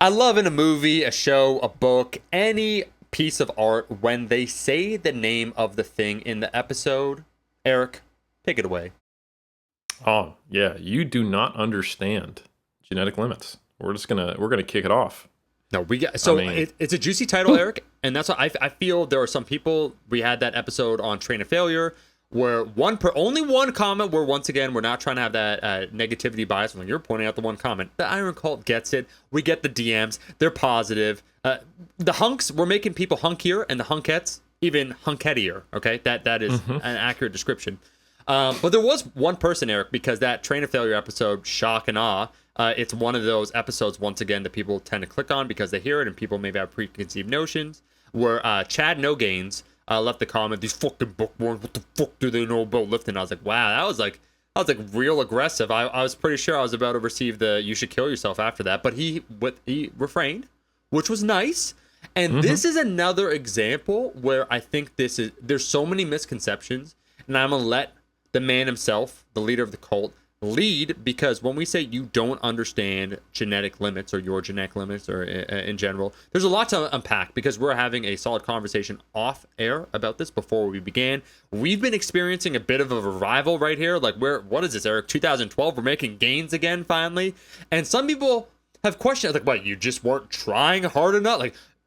I love in a movie, a show, a book, any piece of art when they say the name of the thing in the episode. Eric, take it away. Oh, yeah, you do not understand genetic limits. We're gonna kick it off. No, we got I so mean, it's a juicy title, Eric, and that's what I feel. There are some people. We had that episode on train of failure where only one comment. Where once again we're not trying to have that negativity bias. When you're pointing out the one comment, the Iron Cult gets it. We get the DMs. They're positive. The hunks, we're making people hunkier, and the hunkettes even hunkettier. Okay, that is an accurate description. But there was one person, Eric, because that train of failure episode, shock and awe. It's one of those episodes, once again, that people tend to click on because they hear it and people maybe have preconceived notions. Where Chad No Gains left the comment, "These fucking bookworms, what the fuck do they know about lifting?" I was like, wow, that was like real aggressive. I was pretty sure I was about to receive the "you should kill yourself" after that, but he refrained, which was nice. And this is another example where I think there's so many misconceptions, and I'm gonna let the man himself, the leader of the cult, lead, because when we say you don't understand genetic limits or your genetic limits or in general, there's a lot to unpack because we're having a solid conversation off air about this before we began. We've been experiencing a bit of a revival right here. Like, what is this, Eric? 2012, we're making gains again finally. And some people have questioned, like, what, you just weren't trying hard enough?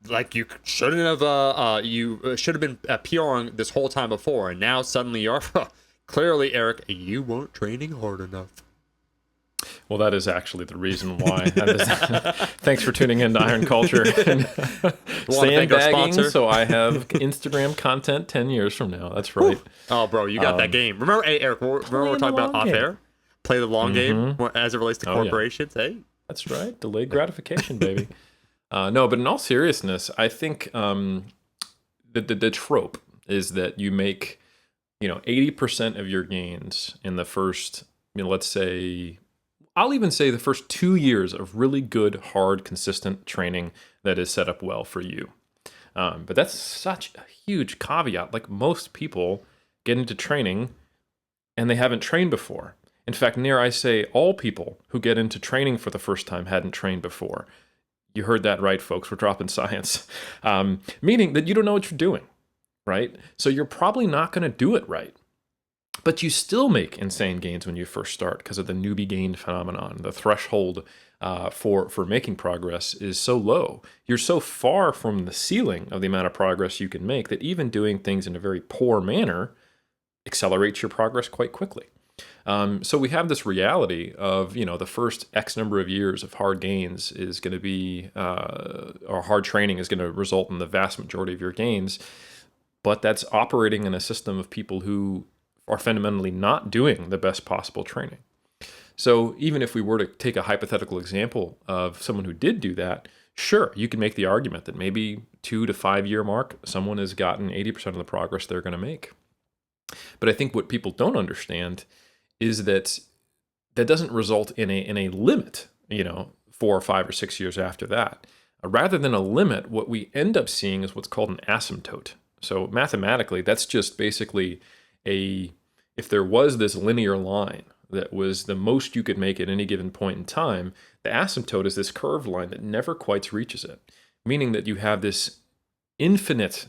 Like you shouldn't have you should have been PRing this whole time before, and now suddenly you're clearly, Eric, you weren't training hard enough. well, that is actually the reason why. Thanks for tuning in to Iron Culture. Sandbagging, so I have Instagram content 10 years from now. That's right. Oh, bro, you got that game. Remember, hey, Eric, remember we're talking about off air? Play the long game as it relates to corporations, hey? That's right. Delayed gratification, baby. No, but in all seriousness, I think the trope is that you make 80% of your gains in the first, let's say, I'll even say the first 2 years of really good, hard, consistent training that is set up well for you. But that's such a huge caveat. Like, most people get into training and they haven't trained before. In fact, I say all people who get into training for the first time hadn't trained before. You heard that right, folks. We're dropping science. Meaning that you don't know what you're doing. Right? So you're probably not going to do it right. But you still make insane gains when you first start because of the newbie gain phenomenon. The threshold for making progress is so low. You're so far from the ceiling of the amount of progress you can make that even doing things in a very poor manner accelerates your progress quite quickly. So we have this reality of, the first X number of years of hard gains is going to be, or hard training is going to result in the vast majority of your gains. But that's operating in a system of people who are fundamentally not doing the best possible training. So even if we were to take a hypothetical example of someone who did do that, sure, you can make the argument that maybe 2 to 5 year mark, someone has gotten 80% of the progress they're going to make. But I think what people don't understand is that doesn't result in a limit, 4 or 5 or 6 years after that. Rather than a limit, what we end up seeing is what's called an asymptote. So mathematically, that's just basically if there was this linear line that was the most you could make at any given point in time, the asymptote is this curved line that never quite reaches it, meaning that you have this infinite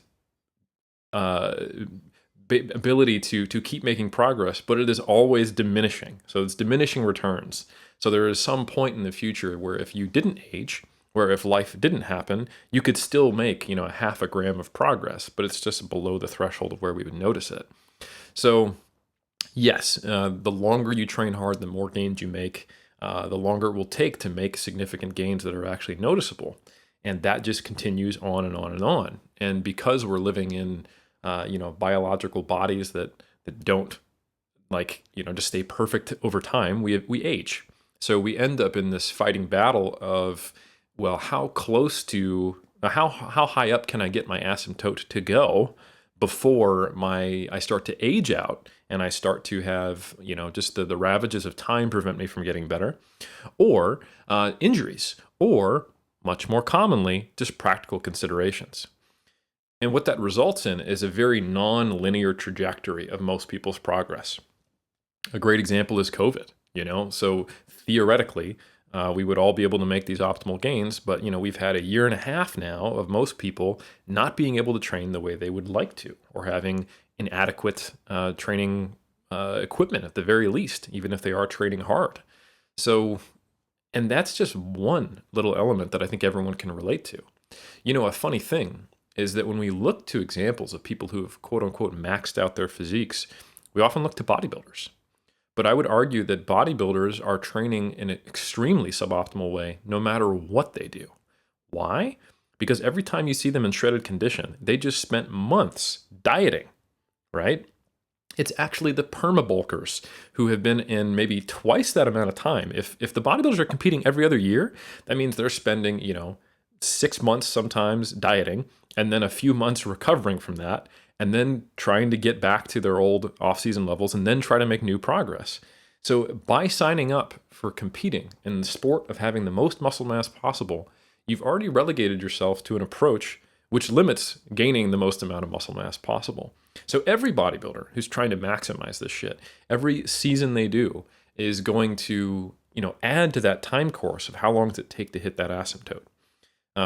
ability to keep making progress, but it is always diminishing. So it's diminishing returns. So there is some point in the future where if you didn't age, where if life didn't happen, you could still make, half a gram of progress, but it's just below the threshold of where we would notice it. So yes, the longer you train hard, the more gains you make, the longer it will take to make significant gains that are actually noticeable. And that just continues on and on and on. And because we're living in, biological bodies that don't just stay perfect over time, we age. So we end up in this fighting battle of, well, how high up can I get my asymptote to go before I start to age out and I start to have, just the ravages of time prevent me from getting better, or injuries, or much more commonly, just practical considerations. And what that results in is a very non-linear trajectory of most people's progress. A great example is COVID, So theoretically, we would all be able to make these optimal gains. But, we've had a year and a half now of most people not being able to train the way they would like to, or having inadequate training equipment at the very least, even if they are training hard. So, and that's just one little element that I think everyone can relate to. A funny thing is that when we look to examples of people who have quote unquote maxed out their physiques, we often look to bodybuilders. But I would argue that bodybuilders are training in an extremely suboptimal way, no matter what they do. Why? Because every time you see them in shredded condition, they just spent months dieting, right? It's actually the perma-bulkers who have been in maybe twice that amount of time. If the bodybuilders are competing every other year, that means they're spending, 6 months sometimes dieting, and then a few months recovering from that, and then trying to get back to their old off-season levels, and then try to make new progress. So by signing up for competing in the sport of having the most muscle mass possible, you've already relegated yourself to an approach which limits gaining the most amount of muscle mass possible. So every bodybuilder who's trying to maximize this shit, every season they do is going to, add to that time course of how long does it take to hit that asymptote.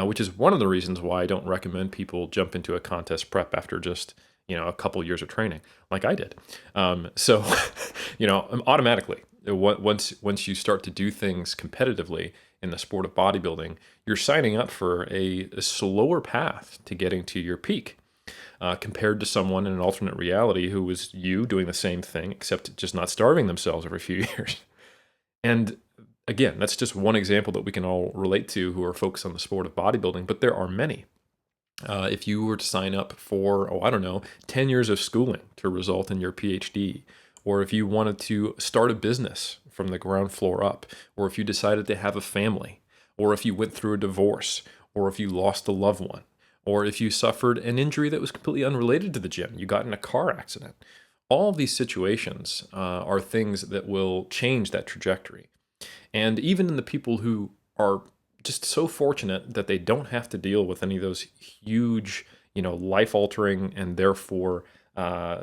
Which is one of the reasons why I don't recommend people jump into a contest prep after just, a couple years of training, like I did. So, automatically, once you start to do things competitively in the sport of bodybuilding, you're signing up for a slower path to getting to your peak, compared to someone in an alternate reality who was you doing the same thing, except just not starving themselves every few years. And again, that's just one example that we can all relate to who are focused on the sport of bodybuilding, but there are many. If you were to sign up for, 10 years of schooling to result in your PhD, or if you wanted to start a business from the ground floor up, or if you decided to have a family, or if you went through a divorce, or if you lost a loved one, or if you suffered an injury that was completely unrelated to the gym, you got in a car accident. All of these situations are things that will change that trajectory. And even in the people who are just so fortunate that they don't have to deal with any of those huge, life-altering and therefore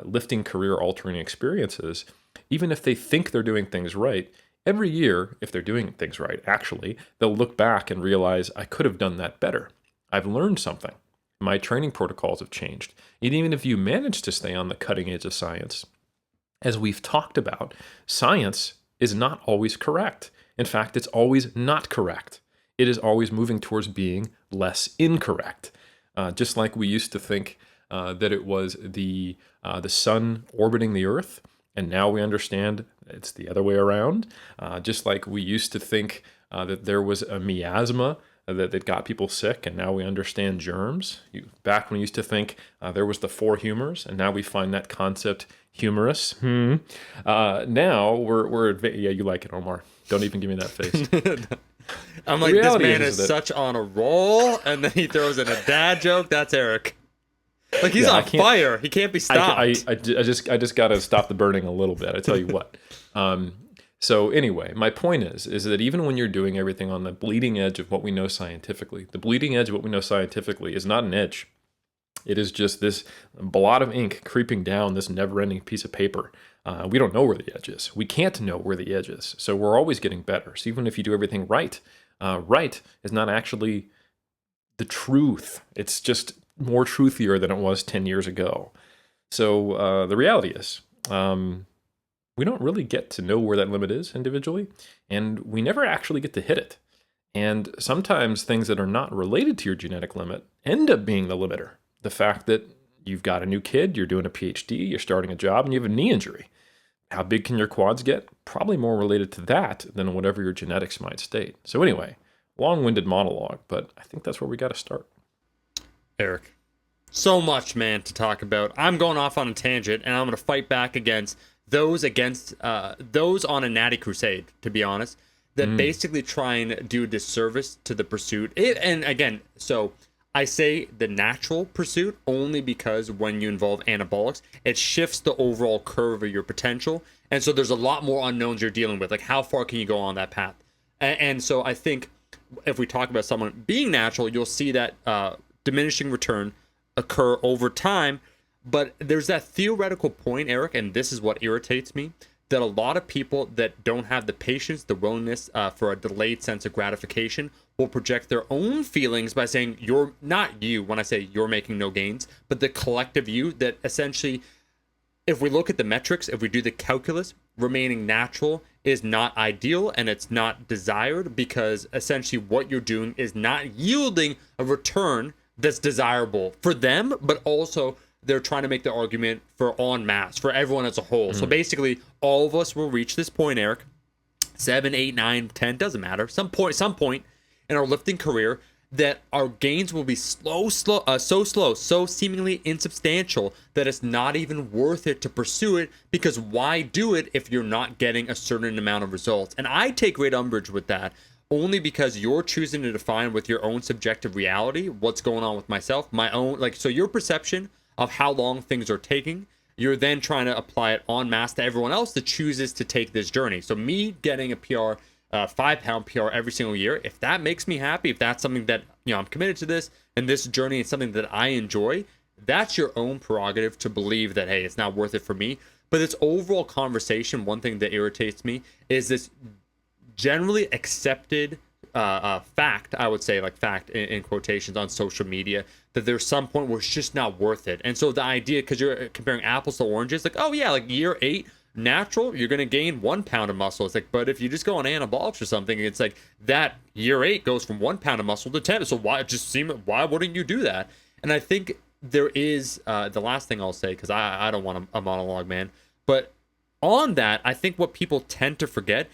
lifting career-altering experiences, even if they think they're doing things right, every year, if they're doing things right, actually, they'll look back and realize, I could have done that better. I've learned something. My training protocols have changed. And even if you manage to stay on the cutting edge of science, as we've talked about, science is not always correct. In fact, it's always not correct. It is always moving towards being less incorrect. Just like we used to think that it was the sun orbiting the Earth, and now we understand it's the other way around. Just like we used to think that there was a miasma that got people sick, and now we understand germs. Back when we used to think there was the four humors, and now we find that concept humorous. Now we're yeah, you like it, Omar. Don't even give me that face. I'm like, this man is such on a roll, and then he throws in a dad joke. That's Eric. Like, he's on fire. He can't be stopped. I just got to stop the burning a little bit. I tell you what. So anyway, my point is that even when you're doing everything on the bleeding edge of what we know scientifically, the bleeding edge of what we know scientifically is not an edge. It is just this blot of ink creeping down this never-ending piece of paper. We don't know where the edge is. We can't know where the edge is. So we're always getting better. So even if you do everything right, right is not actually the truth. It's just more truthier than it was 10 years ago. So the reality is, we don't really get to know where that limit is individually, and we never actually get to hit it. And sometimes things that are not related to your genetic limit end up being the limiter. The fact that you've got a new kid, you're doing a PhD, you're starting a job, and you have a knee injury. How big can your quads get? Probably more related to that than whatever your genetics might state. So anyway, long-winded monologue, but I think that's where we got to start. Eric, so much, man, to talk about. I'm going off on a tangent, and I'm going to fight back against those on a natty crusade, to be honest, that basically try and do a disservice to the pursuit. And again, so I say the natural pursuit only because when you involve anabolics, it shifts the overall curve of your potential. And so there's a lot more unknowns you're dealing with. Like, how far can you go on that path? And so I think if we talk about someone being natural, you'll see that diminishing return occur over time. But there's that theoretical point, Eric, and this is what irritates me, that a lot of people that don't have the patience, the willingness for a delayed sense of gratification will project their own feelings by saying you're not you, when I say you're making no gains, but the collective you, that essentially, if we look at the metrics, if we do the calculus, remaining natural is not ideal and it's not desired, because essentially what you're doing is not yielding a return that's desirable for them, but also they're trying to make the argument for en masse, for everyone as a whole. So basically, all of us will reach this point, Eric, 7, 8, 9, 10, doesn't matter, some point in our lifting career, that our gains will be so seemingly insubstantial that it's not even worth it to pursue it, because why do it if you're not getting a certain amount of results? And I take great umbrage with that, only because you're choosing to define with your own subjective reality what's going on with myself, my own, like, so your perception of how long things are taking, you're then trying to apply it en masse to everyone else that chooses to take this journey. So me getting a PR, 5-pound PR every single year, if that makes me happy, if that's something that, you know, I'm committed to this and this journey is something that I enjoy, that's your own prerogative to believe that, hey, it's not worth it for me. But this overall conversation, one thing that irritates me is this generally accepted fact, I would say, like fact in quotations on social media, that there's some point where it's just not worth it. And so the idea, because you're comparing apples to oranges, like, oh yeah, like year 8 natural, you're going to gain 1 pound of muscle. It's like, but if you just go on anabolics or something, it's like that year 8 goes from 1 pound of muscle to 10. So why wouldn't you do that? And I think there is the last thing I'll say, because I don't want a monologue, man, but on that, I think what people tend to forget,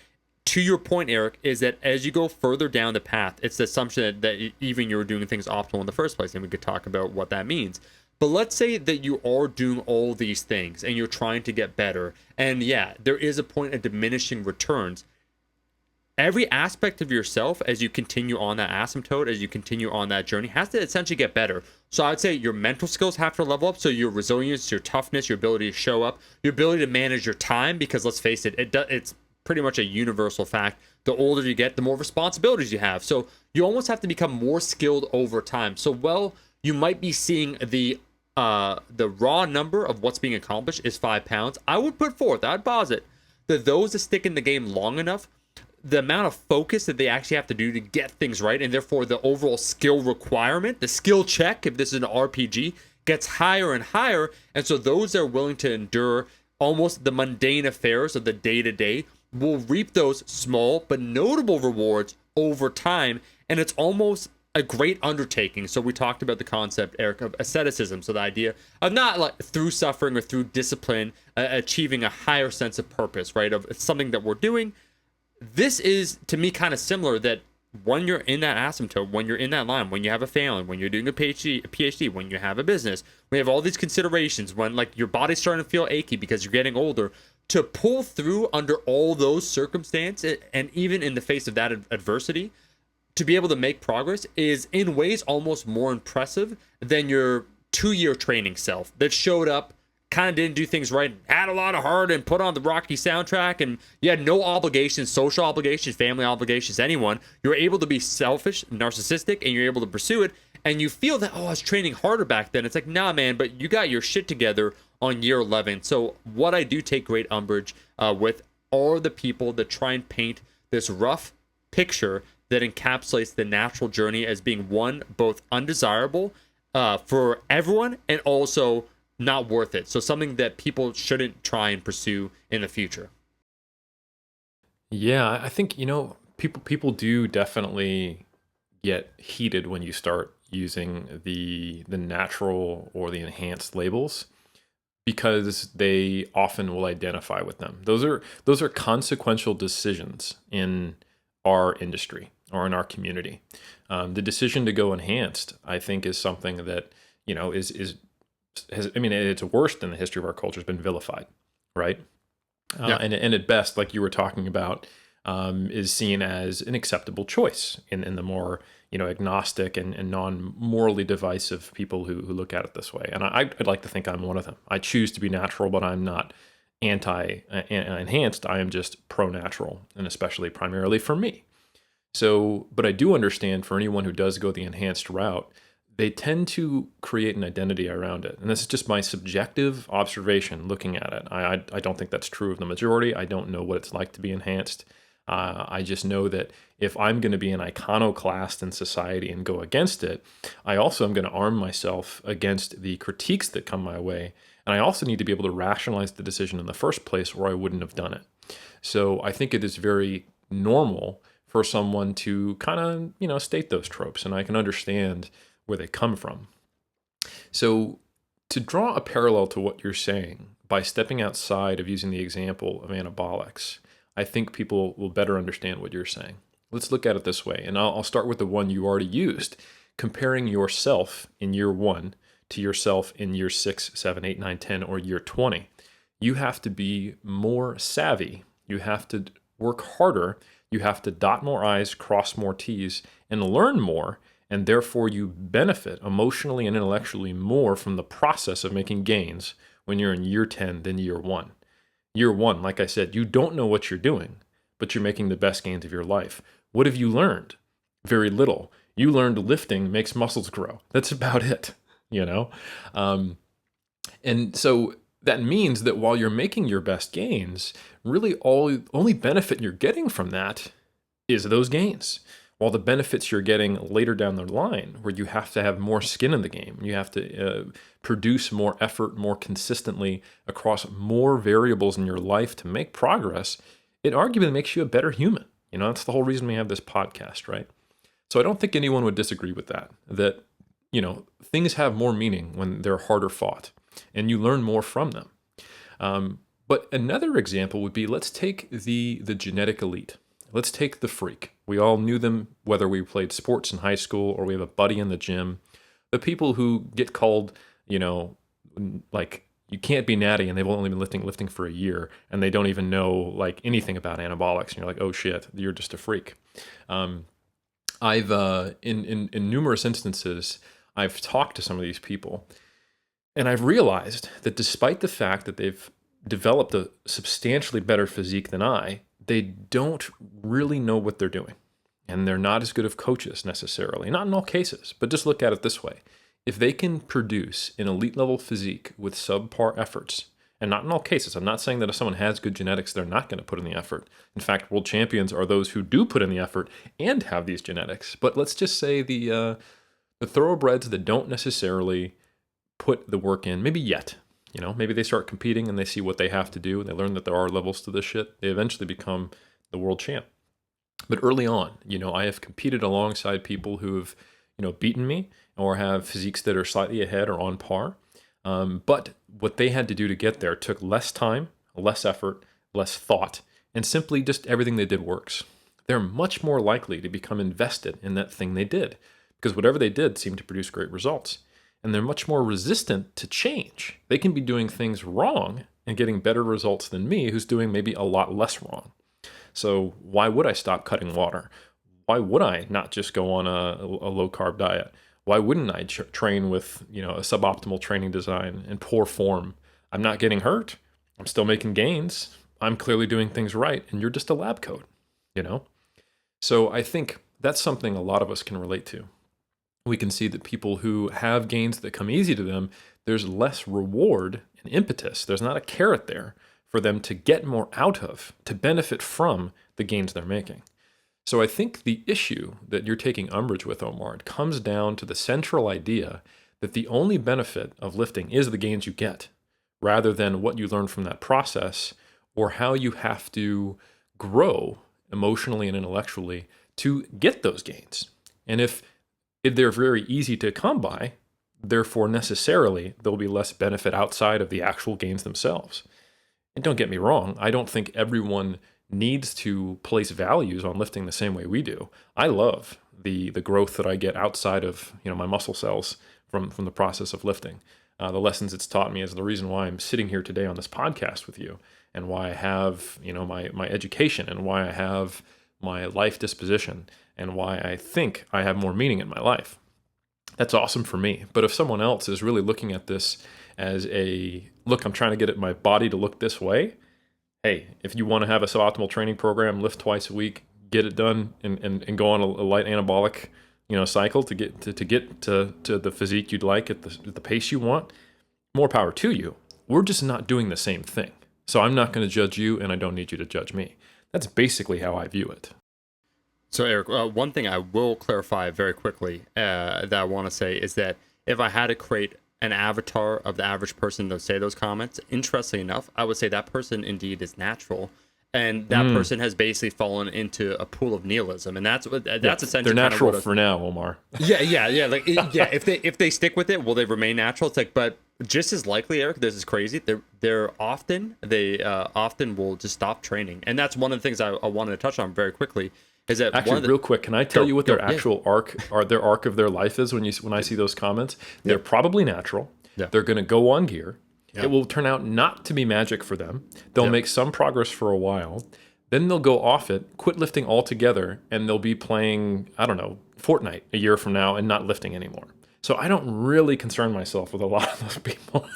to your point, Eric, is that as you go further down the path, it's the assumption that even you're doing things optimal in the first place, and we could talk about what that means. But let's say that you are doing all these things and you're trying to get better, and yeah, there is a point of diminishing returns. Every aspect of yourself, as you continue on that asymptote, as you continue on that journey, has to essentially get better. So I'd say your mental skills have to level up. So your resilience, your toughness, your ability to show up, your ability to manage your time, because let's face it, it's pretty much a universal fact. The older you get, the more responsibilities you have. So you almost have to become more skilled over time. So while you might be seeing the raw number of what's being accomplished is 5 pounds, I would put forth, I'd posit that those that stick in the game long enough, the amount of focus that they actually have to do to get things right, and therefore the overall skill requirement, the skill check, if this is an RPG, gets higher and higher. And so those that are willing to endure almost the mundane affairs of the day-to-day will reap those small but notable rewards over time. And it's almost a great undertaking. So we talked about the concept, Eric, of asceticism. So the idea of not like through suffering or through discipline, achieving a higher sense of purpose, right? Of something that we're doing. This is, to me, kind of similar, that when you're in that asymptote, when you're in that line, when you have a family, when you're doing a PhD, when you have a business, we have all these considerations, when like your body's starting to feel achy because you're getting older, to pull through under all those circumstances, and even in the face of that adversity, to be able to make progress is in ways almost more impressive than your 2-year training self that showed up, kind of didn't do things right, had a lot of heart, and put on the Rocky soundtrack, and you had no obligations, social obligations, family obligations, anyone. You're able to be selfish, narcissistic, and you're able to pursue it, and you feel that, oh, I was training harder back then. It's like, nah, man, but you got your shit together on year 11. So what I do take great umbrage with are the people that try and paint this rough picture that encapsulates the natural journey as being one, both undesirable for everyone and also not worth it. So something that people shouldn't try and pursue in the future. Yeah, I think, people do definitely get heated when you start using the natural or the enhanced labels, because they often will identify with them. Those are consequential decisions in our industry or in our community. The decision to go enhanced, I think, is something that it's worse than the history of our culture, has been vilified, right? Yeah. And at best, like you were talking about, is seen as an acceptable choice in the more agnostic and non-morally divisive people who look at it this way. And I'd like to think I'm one of them. I choose to be natural, but I'm not anti-enhanced. I am just pro-natural, and especially primarily for me. So, but I do understand for anyone who does go the enhanced route, they tend to create an identity around it. And this is just my subjective observation looking at it. I don't think that's true of the majority. I don't know what it's like to be enhanced. I just know that if I'm going to be an iconoclast in society and go against it, I also am going to arm myself against the critiques that come my way. And I also need to be able to rationalize the decision in the first place, or I wouldn't have done it. So I think it is very normal for someone to kind of, state those tropes, and I can understand where they come from. So to draw a parallel to what you're saying, by stepping outside of using the example of anabolics, I think people will better understand what you're saying. Let's look at it this way, and I'll start with the one you already used, comparing yourself in year 1 to yourself in year 6, 7, 8, 9, 10, or year 20. You have to be more savvy. You have to work harder. You have to dot more I's, cross more T's, and learn more, and therefore you benefit emotionally and intellectually more from the process of making gains when you're in year 10 than year 1. Year 1, like I said, you don't know what you're doing, but you're making the best gains of your life. What have you learned? Very little. You learned lifting makes muscles grow. That's about it, And so that means that while you're making your best gains, really only benefit you're getting from that is those gains. While the benefits you're getting later down the line, where you have to have more skin in the game, you have to produce more effort more consistently across more variables in your life to make progress, it arguably makes you a better human. That's the whole reason we have this podcast, right? So I don't think anyone would disagree with that things have more meaning when they're harder fought, and you learn more from them. But another example would be, let's take the genetic elite. Let's take the freak. We all knew them, whether we played sports in high school or we have a buddy in the gym. The people who get called, like, you can't be natty, and they've only been lifting for a year, and they don't even know like anything about anabolics, and you're like, oh shit, you're just a freak. I've in numerous instances, I've talked to some of these people, and I've realized that despite the fact that they've developed a substantially better physique than they don't really know what they're doing. And they're not as good of coaches necessarily, not in all cases, but just look at it this way. If they can produce an elite level physique with subpar efforts, and not in all cases, I'm not saying that if someone has good genetics, they're not going to put in the effort. In fact, world champions are those who do put in the effort and have these genetics. But let's just say the thoroughbreds that don't necessarily put the work in, maybe yet, maybe they start competing and they see what they have to do and they learn that there are levels to this shit. They eventually become the world champ. But early on, I have competed alongside people who have, beaten me or have physiques that are slightly ahead or on par. But what they had to do to get there took less time, less effort, less thought, and simply just everything they did works. They're much more likely to become invested in that thing they did, because whatever they did seemed to produce great results. And they're much more resistant to change. They can be doing things wrong and getting better results than me, who's doing maybe a lot less wrong. So why would I stop cutting water? Why would I not just go on a low-carb diet? Why wouldn't I train with a suboptimal training design and poor form? I'm not getting hurt. I'm still making gains. I'm clearly doing things right, and you're just a lab coat, So I think that's something a lot of us can relate to. We can see that people who have gains that come easy to them, there's less reward and impetus. There's not a carrot there for them to get more out of, to benefit from the gains they're making. So I think the issue that you're taking umbrage with, Omar, it comes down to the central idea that the only benefit of lifting is the gains you get, rather than what you learn from that process or how you have to grow emotionally and intellectually to get those gains. And if they're very easy to come by, therefore necessarily there'll be less benefit outside of the actual gains themselves. And don't get me wrong, I don't think everyone needs to place values on lifting the same way we do. I love the growth that I get outside of my muscle cells from the process of lifting. The lessons it's taught me is the reason why I'm sitting here today on this podcast with you, and why I have my education, and why I have my life disposition, and why I think I have more meaning in my life. That's awesome for me. But if someone else is really looking at this as look, I'm trying to get my body to look this way. Hey, if you want to have a suboptimal training program, lift twice a week, get it done, and go on a light anabolic cycle to get to the physique you'd like at the pace you want, more power to you. We're just not doing the same thing. So I'm not going to judge you, and I don't need you to judge me. That's basically how I view it. So Eric, one thing I will clarify very quickly that I want to say is that if I had to create an avatar of the average person to say those comments, interestingly enough, I would say that person indeed is natural. And that person has basically fallen into a pool of nihilism, and that's essentially they're natural for now, Omar. Yeah. Like, if they stick with it, will they remain natural? It's like, but just as likely, Eric, this is crazy. They often will just stop training, and that's one of the things I wanted to touch on very quickly. Is that actually real quick? Can I tell you what their actual arc of their life is? When I see those comments, they're probably natural. Yeah. They're going to go on gear. Yep. It will turn out not to be magic for them. They'll make some progress for a while. Then they'll go off it, quit lifting altogether, and they'll be playing, I don't know, Fortnite a year from now and not lifting anymore. So I don't really concern myself with a lot of those people.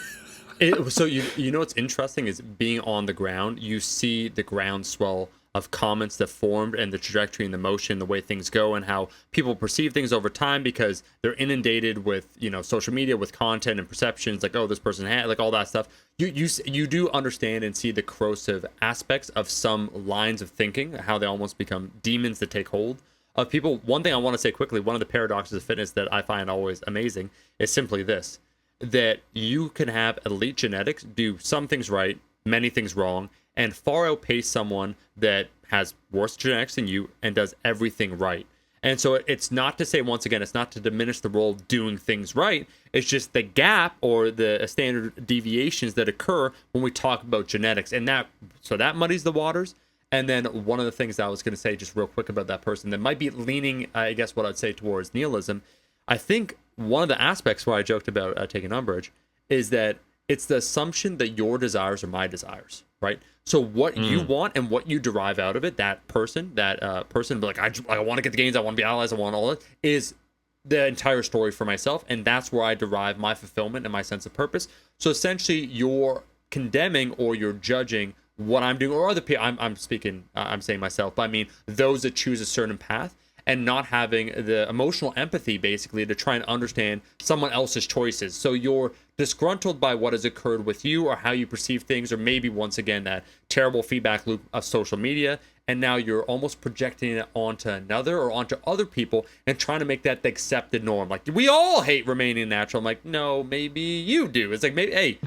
So you know what's interesting is being on the ground, you see the groundswell of comments that formed and the trajectory and the motion, the way things go, and how people perceive things over time because they're inundated with, social media, with content and perceptions like, oh, this person had, like, all that stuff. You do understand and see the corrosive aspects of some lines of thinking, how they almost become demons that take hold of people. One thing I want to say quickly, one of the paradoxes of fitness that I find always amazing is simply this, that you can have elite genetics, do some things right, many things wrong, and far outpace someone that has worse genetics than you and does everything right. And so it's not to say, once again, it's not to diminish the role of doing things right. It's just the gap or the standard deviations that occur when we talk about genetics. And that muddies the waters. And then one of the things I was going to say just real quick about that person that might be leaning, I guess what I'd say, towards nihilism. I think one of the aspects where I joked about taking umbrage is that it's the assumption that your desires are my desires, right? So what you want and what you derive out of it, that person, be like, I want to get the gains, I want to be allies, I want all that, is the entire story for myself. And that's where I derive my fulfillment and my sense of purpose. So essentially you're condemning or you're judging what I'm doing, or other people, I'm saying myself, but I mean those that choose a certain path, and not having the emotional empathy, basically, to try and understand someone else's choices. So you're disgruntled by what has occurred with you or how you perceive things, or maybe, once again, that terrible feedback loop of social media, and now you're almost projecting it onto another or onto other people and trying to make that the accepted norm. Like, we all hate remaining natural. I'm like, no, maybe you do. It's like, maybe, hey,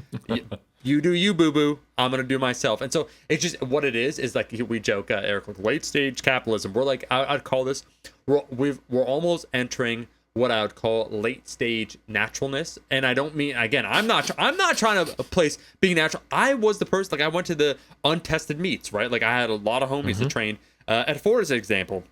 you do you, boo-boo. I'm going to do myself. And so it's just what it is like we joke, Eric, like late stage capitalism. We're like, I'd call this, we're almost entering what I would call late stage naturalness. And I don't mean, again, I'm not trying to place being natural. I was the person, like I went to the untested meets, right? Like I had a lot of homies that trained at Ford as an example.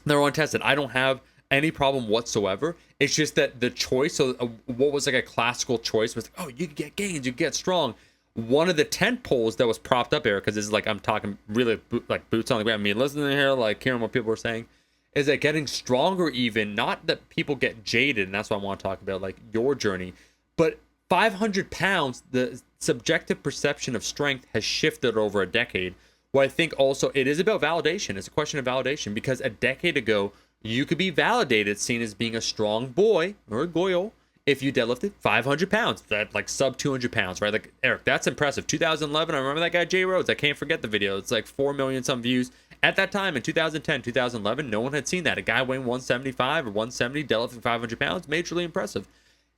They're untested. I don't have any problem whatsoever. It's just that the choice, so what was like a classical choice was, oh, you get gains, you get strong. One of the tent poles that was propped up here, because this is like, I'm talking really like boots on the ground, I mean, listening here, like hearing what people were saying, is that getting stronger, even, not that people get jaded, and that's what I want to talk about, like your journey, but 500 pounds, the subjective perception of strength has shifted over a decade. Well, I think also it is about validation. It's a question of validation, because a decade ago, you could be validated, seen as being a strong boy or a goyo if you deadlifted 500 pounds, that like sub 200 pounds, right? Like, Eric, that's impressive. 2011, I remember that guy, Jay Rhodes. I can't forget the video. It's like 4 million some views. At that time, in 2010, 2011, no one had seen that. A guy weighing 175 or 170, deadlifting 500 pounds, majorly impressive.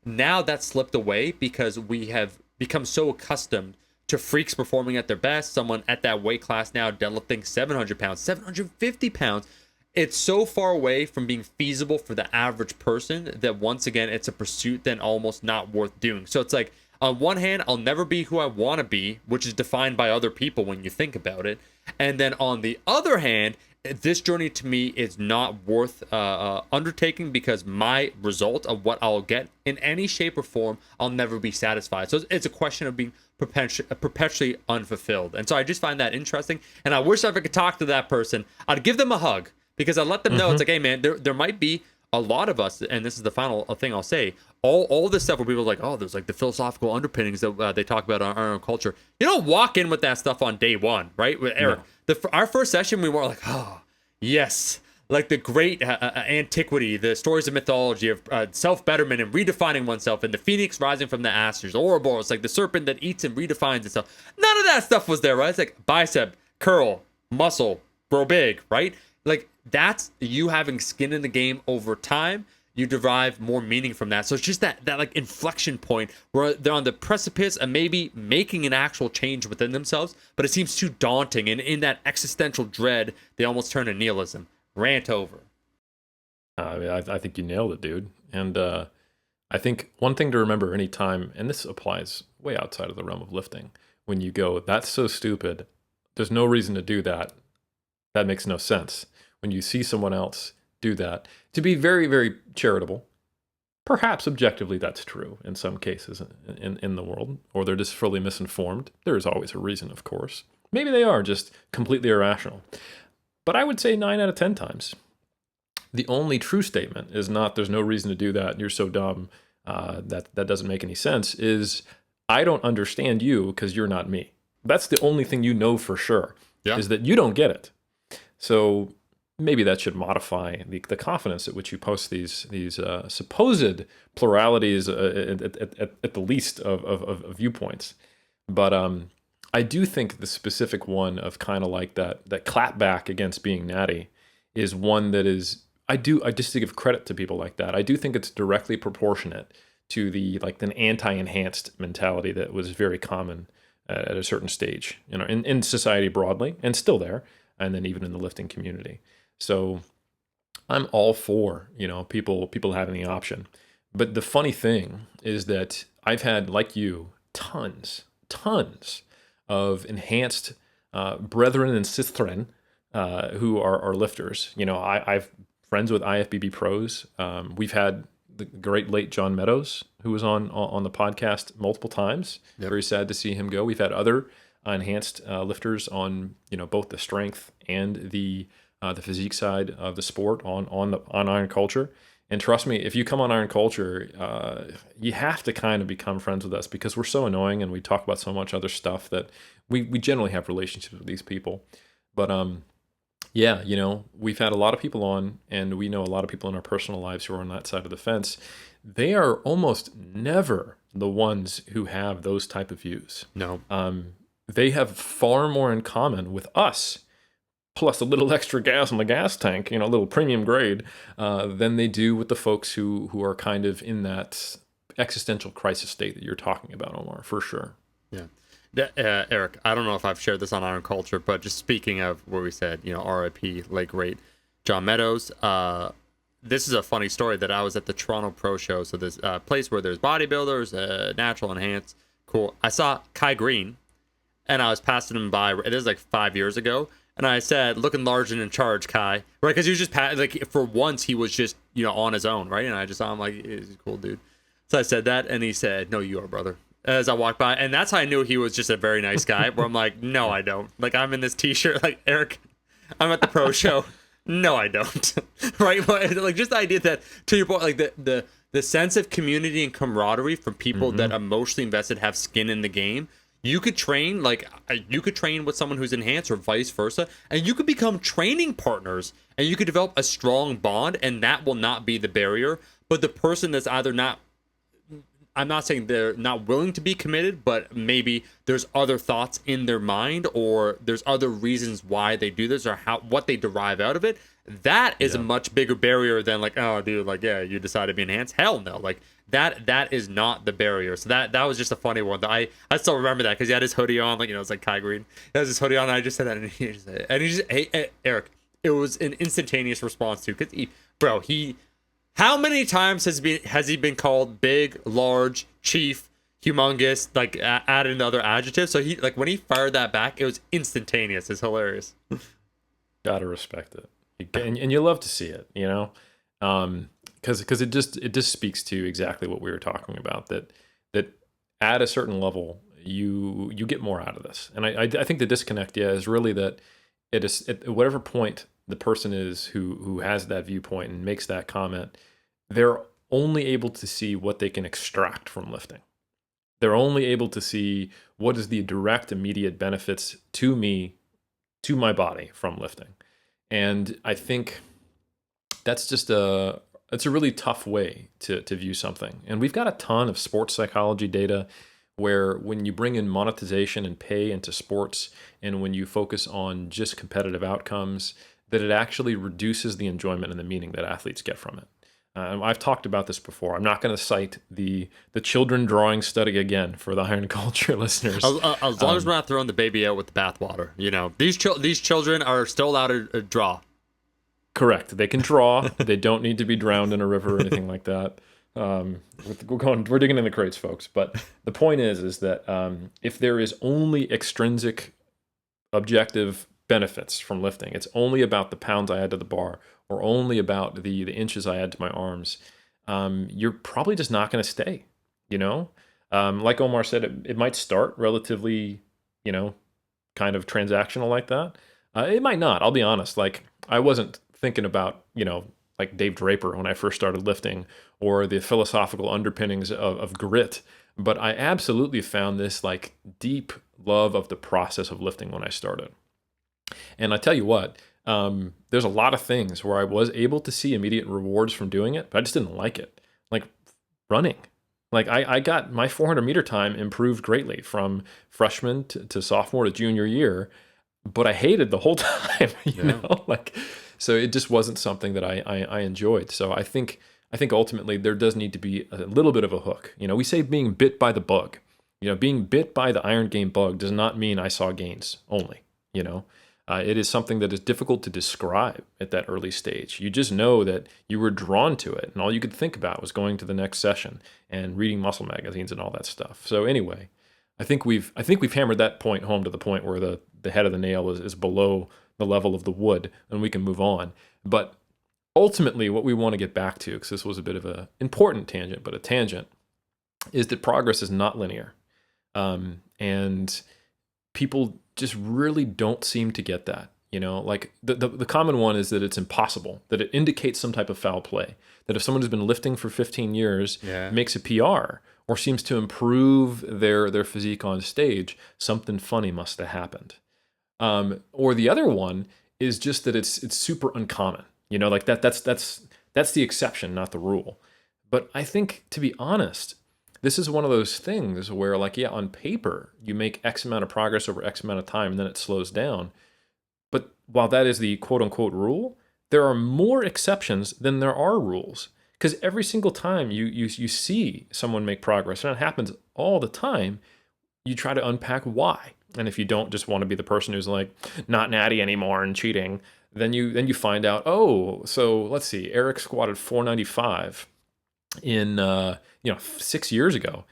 Now that's slipped away because we have become so accustomed to freaks performing at their best. Someone at that weight class now deadlifting 700 pounds, 750 pounds. It's so far away from being feasible for the average person that, once again, it's a pursuit then almost not worth doing. So it's like, on one hand, I'll never be who I want to be, which is defined by other people when you think about it. And then on the other hand, this journey to me is not worth undertaking, because my result of what I'll get in any shape or form, I'll never be satisfied. So it's a question of being perpetually unfulfilled. And so I just find that interesting. And I wish if I could talk to that person, I'd give them a hug, because I let them know it's like, hey man, there might be a lot of us, and this is the final thing I'll say, all this stuff where people are like, oh, there's like the philosophical underpinnings that they talk about on our own culture. You don't walk in with that stuff on day one, right? With Eric, our first session, we were like, oh, yes, like the great antiquity, the stories of mythology of self-betterment and redefining oneself, and the phoenix rising from the ashes, Ouroboros, like the serpent that eats and redefines itself. None of that stuff was there, right? It's like bicep, curl, muscle, grow big, right? Like that's you having skin in the game over time. You derive more meaning from that. So it's just that like inflection point where they're on the precipice of maybe making an actual change within themselves, but it seems too daunting. And in that existential dread, they almost turn to nihilism. Rant over. I think you nailed it, dude. And I think one thing to remember anytime, and this applies way outside of the realm of lifting, when you go, that's so stupid, there's no reason to do that. That makes no sense. When you see someone else do that, to be very, very charitable, perhaps objectively that's true in some cases in the world, or they're just fully misinformed. There is always a reason, of course. Maybe they are just completely irrational. But I would say 9 out of 10 times, the only true statement is not there's no reason to do that, you're so dumb, that doesn't make any sense, is I don't understand you because you're not me. That's the only thing you know for sure, is that you don't get it. So maybe that should modify the confidence at which you post these supposed pluralities at the least of viewpoints. But I do think the specific one of kind of like that clapback against being natty is one that is, I just give credit to people like that. I do think it's directly proportionate to the anti-enhanced mentality that was very common at a certain stage, in society broadly, and still there, and then even in the lifting community. So I'm all for, people having the option. But the funny thing is that I've had, like you, tons of enhanced brethren and sistren who are lifters. I've friends with IFBB pros. We've had the great late John Meadows, who was on the podcast multiple times. Yep. Very sad to see him go. We've had other enhanced lifters on both the strength and the physique side of the sport on Iron Culture. And trust me, if you come on Iron Culture, you have to kind of become friends with us because we're so annoying and we talk about so much other stuff that we generally have relationships with these people. But we've had a lot of people on, and we know a lot of people in our personal lives who are on that side of the fence. They are almost never the ones who have those type of views. No. They have far more in common with us, plus a little extra gas in the gas tank, a little premium grade, than they do with the folks who are kind of in that existential crisis state that you're talking about, Omar, for sure. Yeah. Eric, I don't know if I've shared this on Iron Culture, but just speaking of where we said, RIP, late great John Meadows, this is a funny story that I was at the Toronto Pro Show. So this place where there's bodybuilders, natural enhanced, cool. I saw Kai Green, and I was passing him by. It is like 5 years ago. And I said, looking large and in charge, Kai. Right? Because he was just, for once, he was just, on his own, right? And I just saw him like, he's a cool dude. So I said that, and he said, no, you are, brother. As I walked by. And that's how I knew he was just a very nice guy, where I'm like, no, I don't. Like, I'm in this t-shirt, like, Eric, I'm at the pro show. No, I don't. Right? Like, just the idea that, to your point, like, the sense of community and camaraderie from people that emotionally invested have skin in the game. You could train with someone who's enhanced or vice versa, and you could become training partners, and you could develop a strong bond, and that will not be the barrier. But the person that's either not, I'm not saying they're not willing to be committed, but maybe there's other thoughts in their mind, or there's other reasons why they do this, or what they derive out of it. That is a much bigger barrier than like, oh, dude, like, yeah, you decided to be enhanced. Hell no, like that is not the barrier. So that was just a funny one. I still remember that because he had his hoodie on, like, it's like Kai Green. He has his hoodie on, and I just said that, and he just said, hey, Eric, it was an instantaneous response too, because how many times has he been called big, large, chief, humongous, like added another adjective? So he, like, when he fired that back, it was instantaneous. It's hilarious. Gotta respect it. And you love to see it, because it just speaks to exactly what we were talking about, that at a certain level you get more out of this. And I think the disconnect is really that it is at whatever point the person is who has that viewpoint and makes that comment, they're only able to see what they can extract from lifting. They're only able to see what is the direct immediate benefits to me, to my body from lifting. And I think that's just it's a really tough way to view something. And we've got a ton of sports psychology data where when you bring in monetization and pay into sports, and when you focus on just competitive outcomes, that it actually reduces the enjoyment and the meaning that athletes get from it. I've talked about this before. I'm not going to cite the children drawing study again for the Iron Culture listeners. As long as we're not throwing the baby out with the bathwater, these children are still allowed to draw. Correct. They can draw. They don't need to be drowned in a river or anything like that. We're digging in the crates, folks. But the point is that if there is only extrinsic, objective benefits from lifting, it's only about the pounds I add to the bar, or only about the inches I add to my arms, you're probably just not going to stay. Like Omar said, it might start relatively, kind of transactional like that. It might not. I'll be honest. Like, I wasn't thinking about, like Dave Draper when I first started lifting, or the philosophical underpinnings of grit. But I absolutely found this like deep love of the process of lifting when I started. And I tell you what, there's a lot of things where I was able to see immediate rewards from doing it, but I just didn't like it. Like running. Like I got my 400 meter time improved greatly from freshman to sophomore to junior year, but I hated the whole time, so it just wasn't something that I enjoyed. So I think ultimately there does need to be a little bit of a hook. We say being bit by the bug. Being bit by the Iron Game bug does not mean I saw gains only. It is something that is difficult to describe at that early stage. You just know that you were drawn to it, and all you could think about was going to the next session and reading muscle magazines and all that stuff. So anyway, I think we've hammered that point home to the point where the head of the nail is below the level of the wood, and we can move on. But ultimately, what we want to get back to, because this was a bit of an important tangent, but a tangent, is that progress is not linear. And people just really don't seem to get that. Like the common one is that it's impossible, that it indicates some type of foul play, that if someone who's been lifting for 15 years makes a PR or seems to improve their physique on stage, something funny must have happened. Or the other one is just that it's super uncommon. Like that's the exception, not the rule. But I think, to be honest, this is one of those things where, like, on paper, you make X amount of progress over X amount of time, and then it slows down. But while that is the quote-unquote rule, there are more exceptions than there are rules. Because every single time you see someone make progress, and it happens all the time, you try to unpack why. And if you don't just want to be the person who's like, not natty anymore and cheating, then you find out, so let's see, Eric squatted 495 in 6 years ago,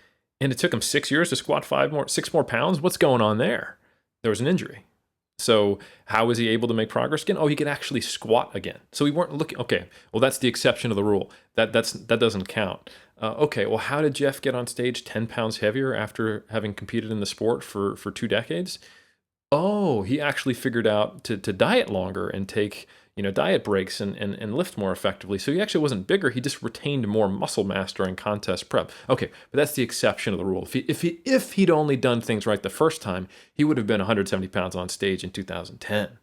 and it took him 6 years to squat 6 more pounds. What's going on there? There was an injury. So how was he able to make progress again? He could actually squat again. So we weren't looking. Okay, well, that's the exception of the rule. That doesn't count. Okay, well, how did Jeff get on stage 10 pounds heavier after having competed in the sport for 2 decades? He actually figured out to diet longer and take diet breaks and lift more effectively. So he actually wasn't bigger. He just retained more muscle mass during contest prep. Okay, but that's the exception of the rule. If he'd only done things right the first time, he would have been 170 pounds on stage in 2010.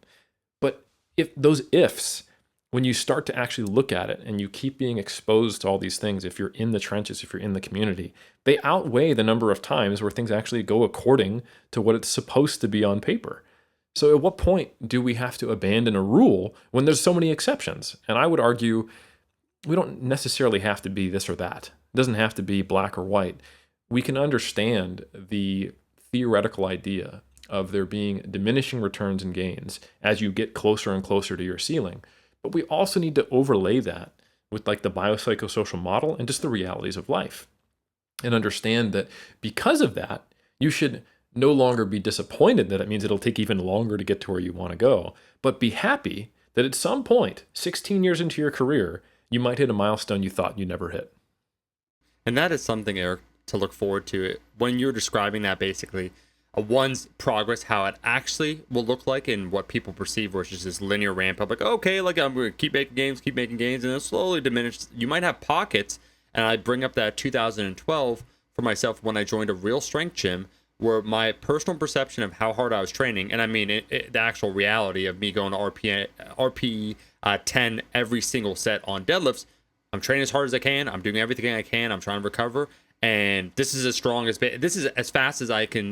But if those ifs, when you start to actually look at it and you keep being exposed to all these things, if you're in the trenches, if you're in the community, they outweigh the number of times where things actually go according to what it's supposed to be on paper. So at what point do we have to abandon a rule when there's so many exceptions? And I would argue we don't necessarily have to be this or that. It doesn't have to be black or white. We can understand the theoretical idea of there being diminishing returns and gains as you get closer and closer to your ceiling. But we also need to overlay that with like the biopsychosocial model and just the realities of life, and understand that because of that, you should no longer be disappointed that it means it'll take even longer to get to where you want to go, but be happy that at some point, 16 years into your career, you might hit a milestone you thought you'd never hit. And that is something, Eric, to look forward to. When you're describing that, basically, one's progress, how it actually will look like and what people perceive versus this linear ramp up, like, okay, like I'm going to keep making gains, and then slowly diminish. You might have pockets, and I bring up that 2012 for myself when I joined a real strength gym, where my personal perception of how hard I was training, and I mean the actual reality of me going to RPE 10 every single set on deadlifts. I'm training as hard as I can. I'm doing everything I can. I'm trying to recover. And this is this is as fast as I can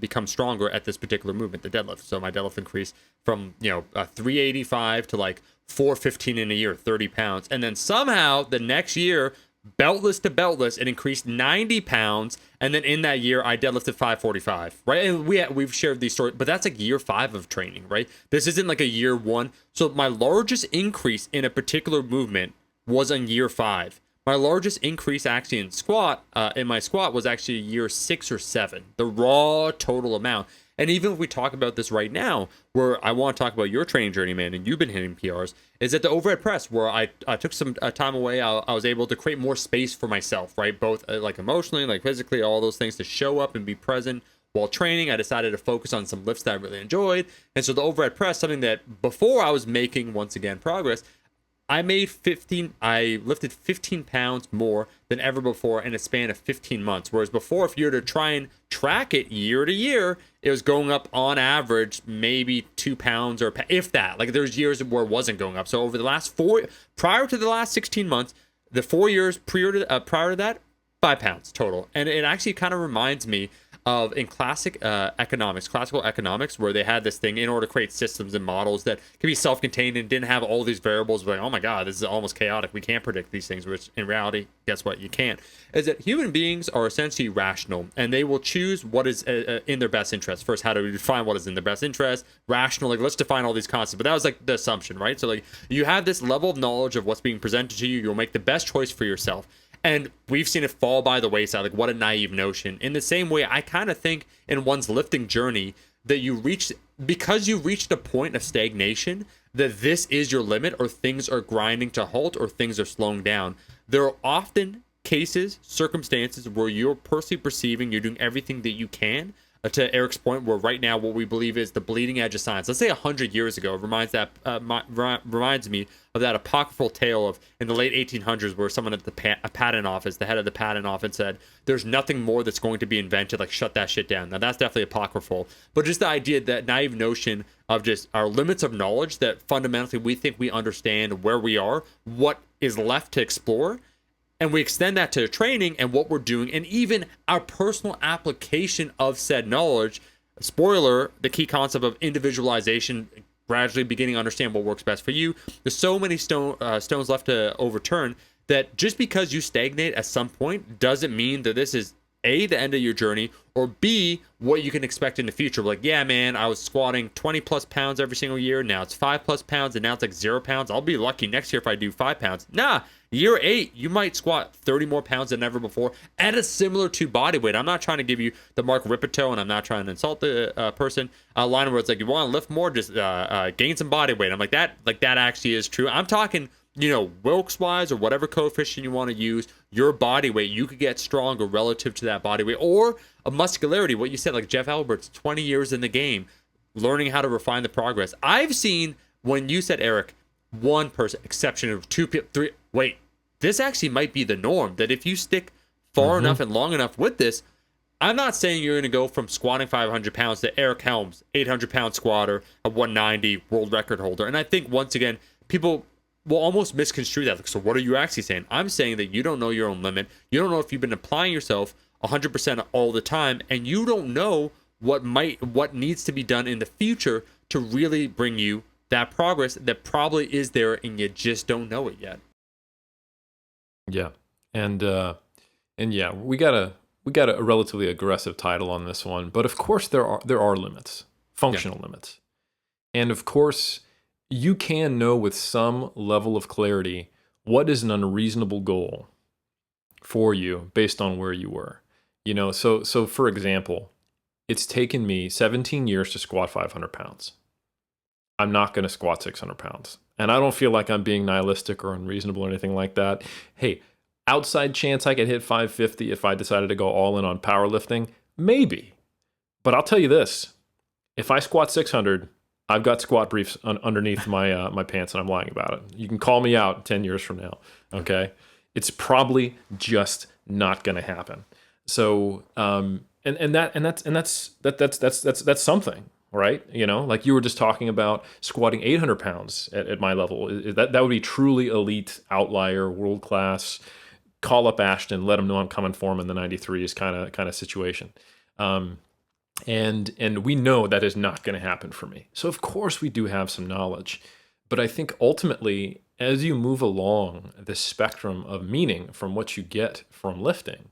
become stronger at this particular movement, the deadlift. So my deadlift increased from 385 to like 415 in a year, 30 pounds, and then somehow the next year, beltless to beltless, it increased 90 pounds, and then in that year I deadlifted 545. Right, and we've shared these stories, but that's like year 5 of training, right? This isn't like a year 1. So my largest increase in a particular movement was in year 5. My largest increase actually in my squat was actually year 6 or 7, the raw total amount. And even if we talk about this right now, where I want to talk about your training journey, man, and you've been hitting PRs, is at the overhead press, where I took some time away. I was able to create more space for myself, right? Both like emotionally, like physically, all those things to show up and be present while training. I decided to focus on some lifts that I really enjoyed. And so the overhead press, something that before I was making, once again, progress, I lifted 15 pounds more than ever before in a span of 15 months. Whereas before, if you were to try and track it year to year, it was going up on average maybe 2 pounds, or if that. Like there's years where it wasn't going up. So over the last prior to the last 16 months, the 4 years prior to that, 5 pounds total. And it actually kind of reminds me of in classical economics, where they had this thing in order to create systems and models that could be self-contained and didn't have all these variables. Like, oh my God, this is almost chaotic. We can't predict these things, which in reality, guess what? You can't. Is that human beings are essentially rational, and they will choose what is in their best interest. First, how do we define what is in their best interest? Rational, like let's define all these concepts. But that was like the assumption, right? So like you have this level of knowledge of what's being presented to you. You'll make the best choice for yourself. And we've seen it fall by the wayside. Like, what a naive notion. In the same way, I kind of think in one's lifting journey that because you reached a point of stagnation, that this is your limit, or things are grinding to halt, or things are slowing down. There are often cases, circumstances where you're personally perceiving you're doing everything that you can. To Eric's point, where right now what we believe is the bleeding edge of science. Let's say 100 years ago, it reminds me of that apocryphal tale of in the late 1800s, where someone at the patent office, the head of the patent office, said, "There's nothing more that's going to be invented. Like, shut that shit down." Now that's definitely apocryphal, but just the idea, that naive notion of just our limits of knowledge, that fundamentally we think we understand where we are, what is left to explore. And we extend that to training and what we're doing, and even our personal application of said knowledge. Spoiler, the key concept of individualization, gradually beginning to understand what works best for you. There's so many stones left to overturn, that just because you stagnate at some point doesn't mean that this is A, the end of your journey, or B, what you can expect in the future. Like, yeah, man, I was squatting 20 plus pounds every single year. Now it's 5 plus pounds, and now it's like 0 pounds. I'll be lucky next year if I do 5 pounds. Nah, year 8, you might squat 30 more pounds than ever before at a similar to body weight. I'm not trying to give you the Mark Ripito, and I'm not trying to insult the person. Line where it's like, you want to lift more, just gain some body weight. I'm like, that actually is true. I'm talking, Wilks wise, or whatever coefficient you want to use, your body weight, you could get stronger relative to that body weight, or a muscularity. What you said, like Jeff Albert's 20 years in the game, learning how to refine the progress. I've seen, when you said, Eric, one person, exception of 2 people, 3. Wait, this actually might be the norm, that if you stick far enough and long enough with this, I'm not saying you're going to go from squatting 500 pounds to Eric Helms, 800-pound squatter, a 190 world record holder. And I think, once again, people will almost misconstrue that. Like, so what are you actually saying? I'm saying that you don't know your own limit. You don't know if you've been applying yourself 100% all the time, and you don't know what needs to be done in the future to really bring you that progress that probably is there, and you just don't know it yet. Yeah, and yeah, we got a relatively aggressive title on this one, but of course there are limits, functional limits, and of course you can know with some level of clarity what is an unreasonable goal for you based on where you were. So for example, it's taken me 17 years to squat 500 pounds. I'm not going to squat 600 pounds. And I don't feel like I'm being nihilistic or unreasonable or anything like that. Hey, outside chance I could hit 550 if I decided to go all in on powerlifting? Maybe. But I'll tell you this. If I squat 600, I've got squat briefs underneath my my pants, and I'm lying about it. You can call me out 10 years from now, okay? It's probably just not going to happen. So, that's something, right? You know, like you were just talking about squatting 800 pounds at my level. That would be truly elite, outlier, world class. Call up Ashton, let him know I'm coming for him in the 93s kind of situation. And we know that is not going to happen for me. So of course we do have some knowledge, but I think ultimately, as you move along this spectrum of meaning from what you get from lifting,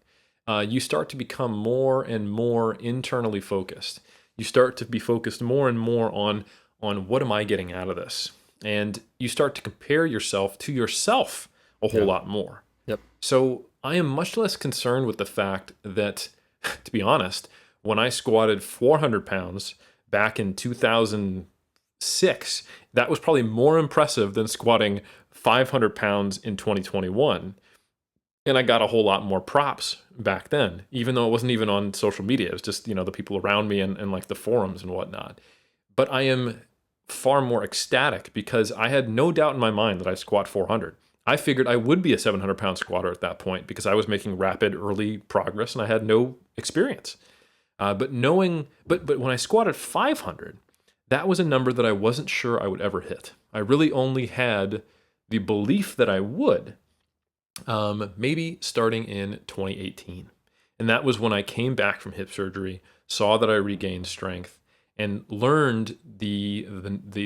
you start to become more and more internally focused. You start to be focused more and more on what am I getting out of this? And you start to compare yourself to yourself a whole lot more. Yep. So I am much less concerned with the fact that, to be honest, when I squatted 400 pounds back in 2006, that was probably more impressive than squatting 500 pounds in 2021. And I got a whole lot more props back then, even though it wasn't even on social media. It was just, you know, the people around me and like the forums and whatnot. But I am far more ecstatic because I had no doubt in my mind that I squat 400. I figured I would be a 700-pound squatter at that point because I was making rapid early progress and I had no experience. But when I squatted 500, that was a number that I wasn't sure I would ever hit. I really only had the belief that I would, maybe starting in 2018. And that was when I came back from hip surgery, saw that I regained strength, and learned the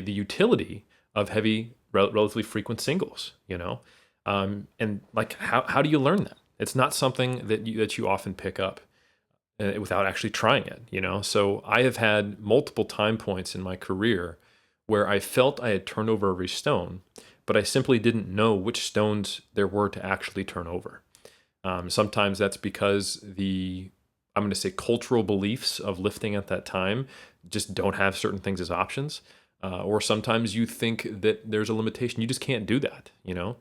utility of heavy, relatively frequent singles, you know? And like, how do you learn that? It's not something that you often pick up without actually trying it, you know? So I have had multiple time points in my career where I felt I had turned over every stone, but I simply didn't know which stones there were to actually turn over. Sometimes that's because I'm going to say cultural beliefs of lifting at that time just don't have certain things as options. Or sometimes you think that there's a limitation. You just can't do that, you know?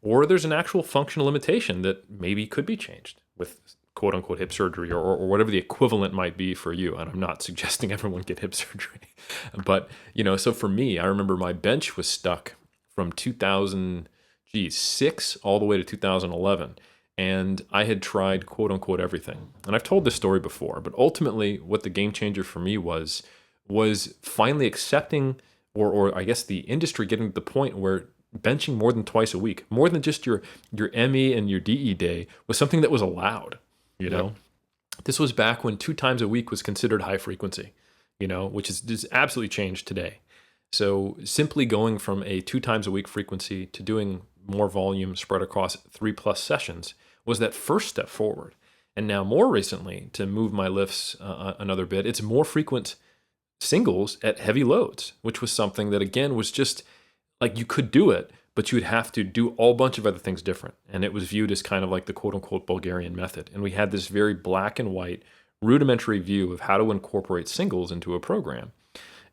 Or there's an actual functional limitation that maybe could be changed with quote unquote hip surgery or whatever the equivalent might be for you. And I'm not suggesting everyone get hip surgery, but you know, so for me, I remember my bench was stuck from 2006 all the way to 2011. And I had tried quote unquote everything. And I've told this story before, but ultimately what the game changer for me was finally accepting, or I guess the industry getting to the point where benching more than twice a week, more than just your ME and your DE day, was something that was allowed. You know, This was back when 2 times a week was considered high frequency, you know, which is absolutely changed today. So simply going from a 2 times a week frequency to doing more volume spread across 3+ sessions was that first step forward. And now more recently, to move my lifts another bit, it's more frequent singles at heavy loads, which was something that again was just like you could do it, but you would have to do a bunch of other things different. And it was viewed as kind of like the quote unquote Bulgarian method. And we had this very black and white rudimentary view of how to incorporate singles into a program.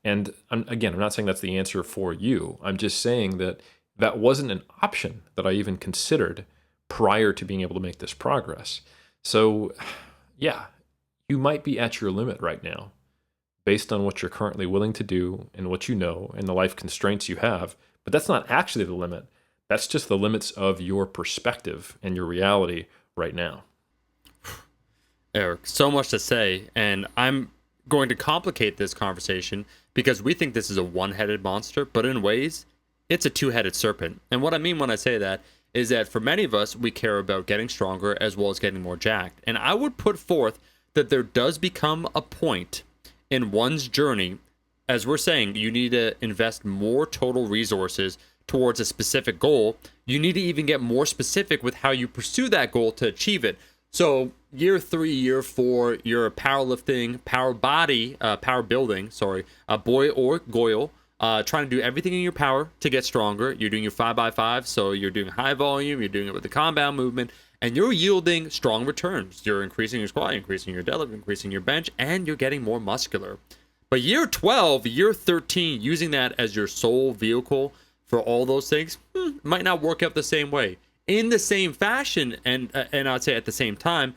And I'm not saying that's the answer for you. I'm just saying that that wasn't an option that I even considered prior to being able to make this progress. So yeah, you might be at your limit right now based on what you're currently willing to do and what you know and the life constraints you have. But that's not actually the limit. That's just the limits of your perspective and your reality right now. Eric, so much to say, and I'm going to complicate this conversation because we think this is a one-headed monster, but in ways, it's a two-headed serpent. And what I mean when I say that is that for many of us, we care about getting stronger as well as getting more jacked. And I would put forth that there does become a point in one's journey, as we're saying, you need to invest more total resources towards a specific goal. You need to even get more specific with how you pursue that goal to achieve it. So year 3, year 4, you're powerlifting, power building, boy or goyle, trying to do everything in your power to get stronger. You're doing your 5x5, so you're doing high volume, you're doing it with the compound movement, and you're yielding strong returns. You're increasing your squat, increasing your deadlift, increasing your bench, and you're getting more muscular. But year 12, year 13, using that as your sole vehicle for all those things might not work out the same way. In the same fashion, and I'd say at the same time,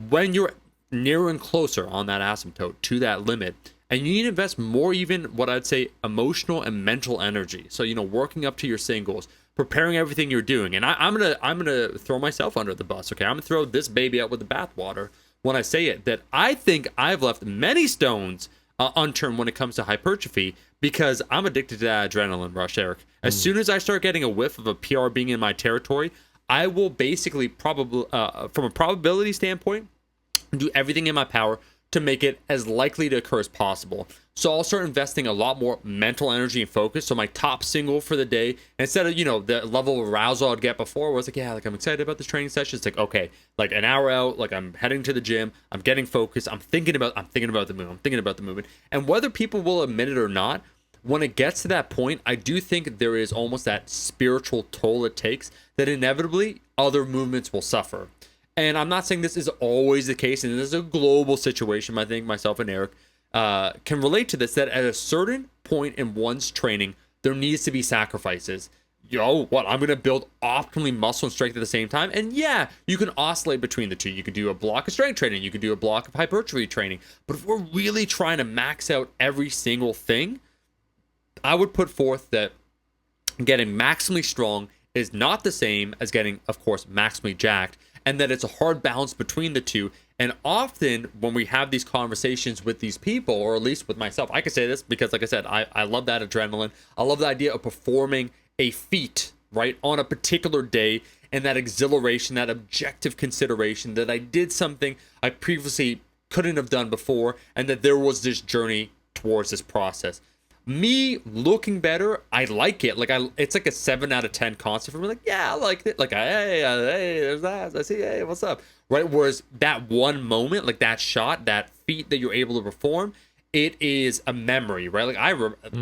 when you're nearer and closer on that asymptote to that limit, and you need to invest more even what I'd say emotional and mental energy. So, you know, working up to your singles, preparing everything you're doing. And I'm gonna throw myself under the bus, okay? I'm gonna throw this baby out with the bathwater when I say it, that I think I've left many stones unturned when it comes to hypertrophy, because I'm addicted to that adrenaline rush, Eric. As soon as I start getting a whiff of a PR being in my territory, I will basically probably, from a probability standpoint, do everything in my power to make it as likely to occur as possible. So I'll start investing a lot more mental energy and focus. So my top single for the day, instead of, the level of arousal I'd get before, was like, yeah, like I'm excited about this training session. It's like, okay, like an hour out, like I'm heading to the gym, I'm getting focused, I'm thinking about the movement. And whether people will admit it or not, when it gets to that point, I do think there is almost that spiritual toll it takes that inevitably other movements will suffer. And I'm not saying this is always the case, and this is a global situation. I think myself and Eric can relate to this, that at a certain point in one's training, there needs to be sacrifices. I'm going to build optimally muscle and strength at the same time. And yeah, you can oscillate between the two. You could do a block of strength training. You could do a block of hypertrophy training. But if we're really trying to max out every single thing, I would put forth that getting maximally strong is not the same as getting, of course, maximally jacked, and that it's a hard balance between the two. And often when we have these conversations with these people, or at least with myself, I can say this because, like I said, I love that adrenaline. I love the idea of performing a feat, right, on a particular day, and that exhilaration, that objective consideration that I did something I previously couldn't have done before, and that there was this journey towards this process. Me looking better, I like it. It's like a 7 out of 10 concept for me. Like, yeah, I like it. Like, hey, there's that. I see. Hey, what's up? Right. Whereas that one moment, like that shot, that feat that you're able to perform, it is a memory, right? Like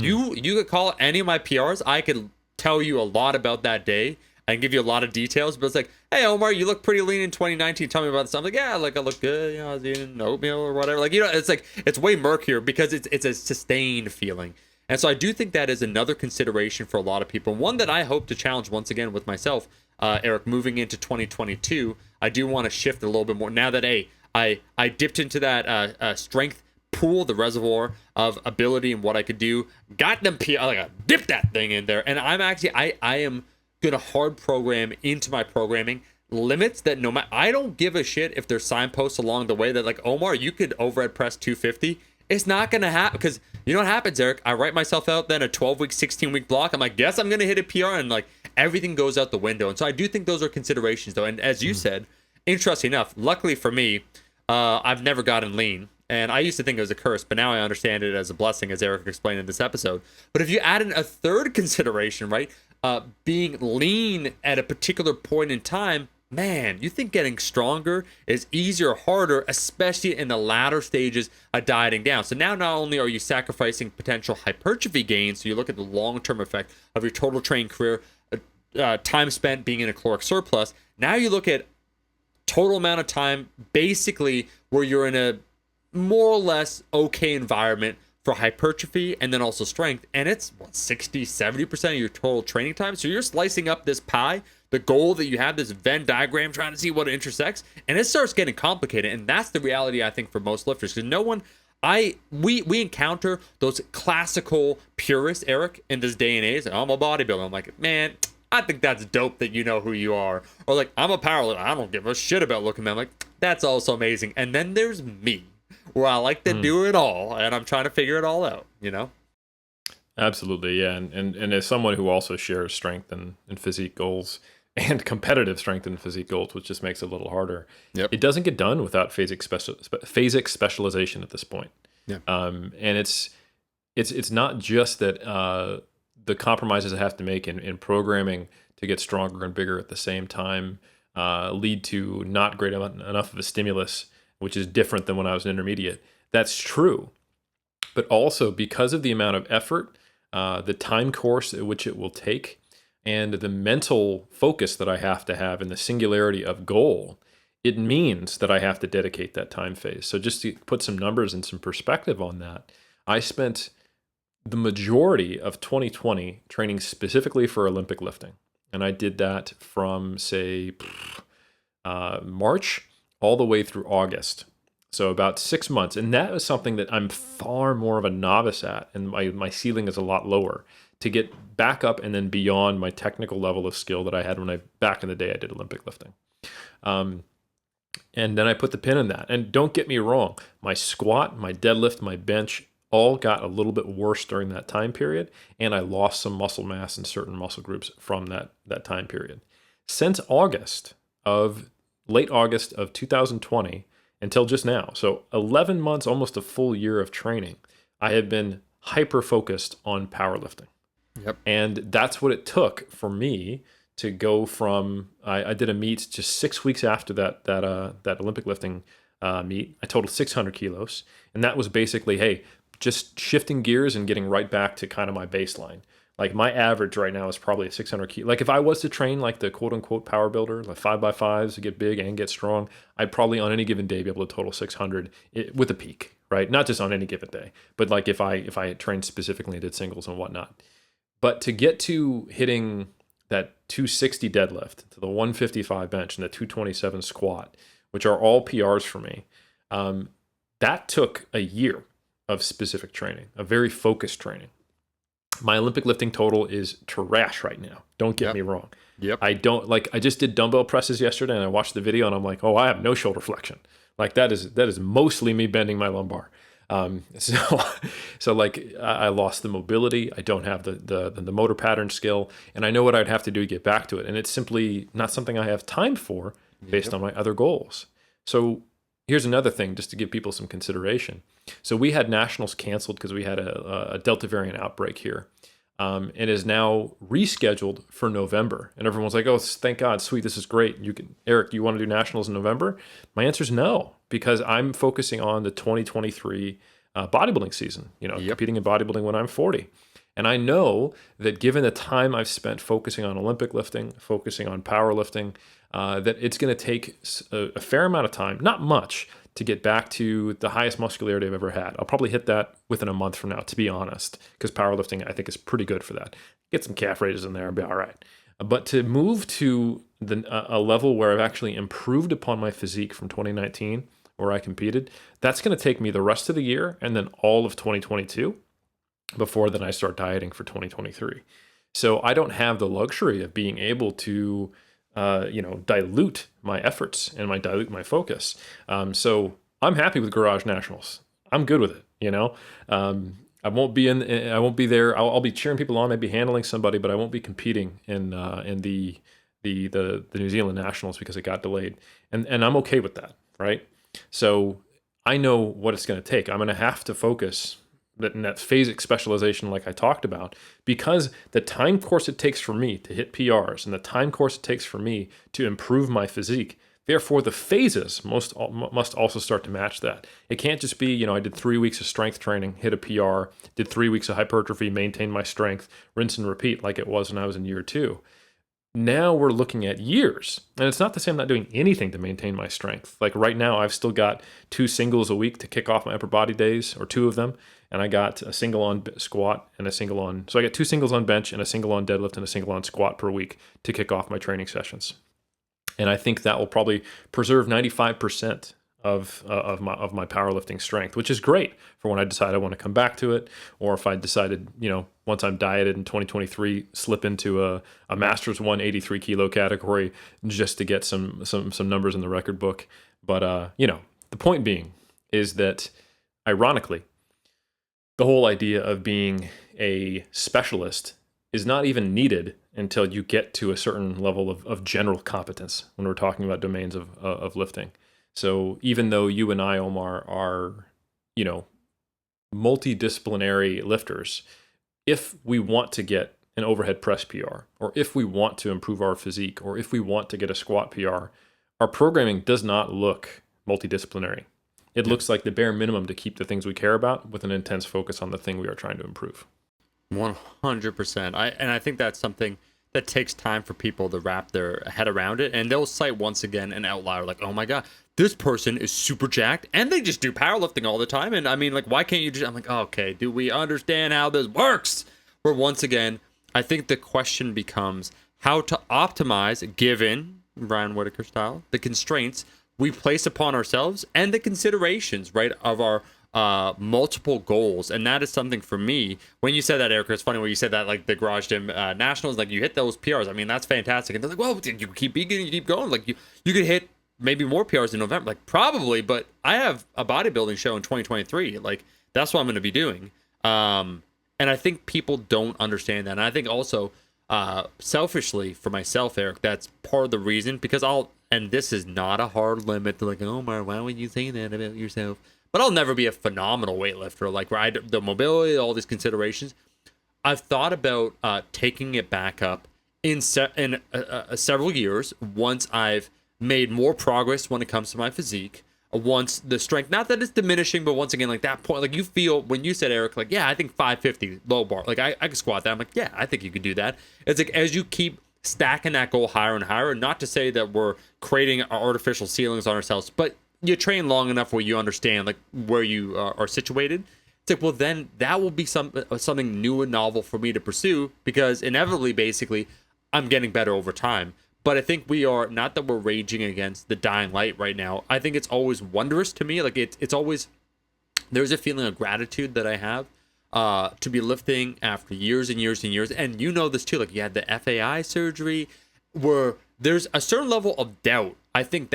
you could call it any of my PRs. I could tell you a lot about that day and give you a lot of details. But it's like, hey, Omar, you look pretty lean in 2019. Tell me about this. I'm like, yeah, like I look good. I was eating oatmeal or whatever. Like, it's like it's way murkier because it's a sustained feeling. And so I do think that is another consideration for a lot of people. One that I hope to challenge once again with myself, Eric, moving into 2022. I do want to shift a little bit more now that I dipped into that strength pool, the reservoir of ability and what I could do. Got them, like I dipped that thing in there, and I am gonna hard program into my programming limits that no matter. I don't give a shit if there's signposts along the way that like, Omar, you could overhead press 250. It's not going to happen because you know what happens, Eric? I write myself out then a 12-week, 16-week block. I'm like, guess I'm going to hit a PR, and like everything goes out the window. And so I do think those are considerations, though. And as you said, interesting enough, luckily for me, I've never gotten lean. And I used to think it was a curse, but now I understand it as a blessing, as Eric explained in this episode. But if you add in a third consideration, right, being lean at a particular point in time, man, you think getting stronger is easier or harder, especially in the latter stages of dieting down. So now not only are you sacrificing potential hypertrophy gains, so you look at the long-term effect of your total training career, time spent being in a caloric surplus, now you look at total amount of time basically where you're in a more or less okay environment for hypertrophy and then also strength, and it's 60-70% of your total training time. So you're slicing up this pie, the goal that you have, this Venn diagram, trying to see what it intersects, and it starts getting complicated. And that's the reality, I think, for most lifters, because no one, we encounter those classical purists, Eric, in this day and age. Like, I'm a bodybuilder. I'm like, man, I think that's dope that you know who you are. Or like, I'm a powerlifter. I don't give a shit about looking at. I'm like, that's also amazing. And then there's me, where I like to do it all, and I'm trying to figure it all out, Absolutely, yeah. And as someone who also shares strength and physique goals, and competitive strength and physique goals, which just makes it a little harder. Yep. It doesn't get done without phasic specialization at this point. Yeah. And it's not just that the compromises I have to make in programming to get stronger and bigger at the same time lead to not great enough of a stimulus, which is different than when I was an intermediate. That's true. But also because of the amount of effort, the time course at which it will take, and the mental focus that I have to have and the singularity of goal, it means that I have to dedicate that time phase. So just to put some numbers and some perspective on that, I spent the majority of 2020 training specifically for Olympic lifting. And I did that from, say, March all the way through August. So about 6 months. And that was something that I'm far more of a novice at, and my ceiling is a lot lower, to get back up and then beyond my technical level of skill that I had when back in the day I did Olympic lifting. And then I put the pin in that. And don't get me wrong, my squat, my deadlift, my bench, all got a little bit worse during that time period, and I lost some muscle mass in certain muscle groups from that time period. Since late August of 2020 until just now, so 11 months, almost a full year of training, I have been hyper focused on powerlifting. Yep. And that's what it took for me to go from, I did a meet just 6 weeks after that Olympic lifting meet. I totaled 600 kilos. And that was basically, hey, just shifting gears and getting right back to kind of my baseline. Like my average right now is probably a 600 kilo. Like if I was to train like the quote unquote power builder, like 5x5s to get big and get strong, I'd probably on any given day be able to total 600 with a peak, right? Not just on any given day, but like if I trained specifically and did singles and whatnot. But to get to hitting that 260 deadlift, to the 155 bench and the 227 squat, which are all PRs for me, that took a year of specific training, a very focused training. My Olympic lifting total is trash right now. Don't get me wrong. Yep. I just did dumbbell presses yesterday and I watched the video and I'm like, oh, I have no shoulder flexion. Like that is mostly me bending my lumbar. So like I lost the mobility. I don't have the motor pattern skill, and I know what I'd have to do to get back to it. And it's simply not something I have time for based on my other goals. So here's another thing, just to give people some consideration. So we had nationals canceled because we had a Delta variant outbreak here, and is now rescheduled for November. And everyone's like, "Oh, thank God, sweet, this is great. Eric, do you want to do nationals in November?" My answer is no, because I'm focusing on the 2023 bodybuilding season. Competing in bodybuilding when I'm 40. And I know that given the time I've spent focusing on Olympic lifting, focusing on powerlifting, that it's going to take a fair amount of time, not much, to get back to the highest muscularity I've ever had. I'll probably hit that within a month from now, to be honest, because powerlifting, I think, is pretty good for that. Get some calf raises in there and be all right. But to move to a level where I've actually improved upon my physique from 2019, where I competed, that's going to take me the rest of the year and then all of 2022 before then I start dieting for 2023. So I don't have the luxury of being able to dilute my efforts and dilute my focus. So I'm happy with Garage Nationals. I'm good with it. I won't be there. I'll be cheering people on, maybe handling somebody, but I won't be competing in the New Zealand Nationals because it got delayed. And I'm okay with that, right? So I know what it's going to take. I'm going to have to focus in that phasic specialization like I talked about, because the time course it takes for me to hit PRs and the time course it takes for me to improve my physique, therefore the phases must also start to match that. It can't just be, I did 3 weeks of strength training, hit a PR, did 3 weeks of hypertrophy, maintained my strength, rinse and repeat like it was when I was in year 2. Now we're looking at years, and it's not to say I'm not doing anything to maintain my strength. Like right now, I've still got 2 singles a week to kick off my upper body days, or 2 of them, and I got a single on squat and a single on. So I got 2 singles on bench and a single on deadlift and a single on squat per week to kick off my training sessions. And I think that will probably preserve 95% of my powerlifting strength, which is great for when I decide I want to come back to it, or if I decided, once I'm dieted in 2023, slip into a Masters 183 kilo category just to get some numbers in the record book. But the point being is that, ironically, the whole idea of being a specialist is not even needed until you get to a certain level of general competence when we're talking about domains of lifting. So even though you and I, Omar, are, multidisciplinary lifters, if we want to get an overhead press PR, or if we want to improve our physique, or if we want to get a squat PR, our programming does not look multidisciplinary. It looks like the bare minimum to keep the things we care about with an intense focus on the thing we are trying to improve. 100%. I think that's something that takes time for people to wrap their head around it. And they'll cite once again an outlier like, oh my God, this person is super jacked and they just do powerlifting all the time. And I mean, like, why can't you just, I'm like, oh, okay, do we understand how this works? Where once again, I think the question becomes how to optimize, given Ryan Whitaker style, the constraints we place upon ourselves and the considerations, right, of our multiple goals. And that is something for me, when you said that, Eric, it's funny when you said that, like the Garage Gym Nationals, like you hit those PRs. I mean, that's fantastic. And they're like, well, you keep beating, you keep going. Like you could hit maybe more PRs in November, like probably, but I have a bodybuilding show in 2023. Like that's what I'm going to be doing. And I think people don't understand that. And I think also, selfishly for myself, Eric, that's part of the reason, because and this is not a hard limit to like, oh my, why would you say that about yourself? But I'll never be a phenomenal weightlifter. Like, right, the mobility, all these considerations. I've thought about taking it back up in several years once I've made more progress when it comes to my physique. Once the strength, not that it's diminishing, but once again, like that point, like you feel when you said, Eric, like, yeah, I think 550 low bar, like I could squat that. I'm like, yeah, I think you could do that. It's like as you keep stacking that goal higher and higher, not to say that we're creating artificial ceilings on ourselves, but you train long enough where you understand like where you are situated. It's like, well, then that will be something new and novel for me to pursue, because inevitably, basically, I'm getting better over time. But I think we are, not that we're raging against the dying light right now. I think it's always wondrous to me. Like it's always, there's a feeling of gratitude that I have to be lifting after years and years and years. And you know this too, like you had the FAI surgery where there's a certain level of doubt. I think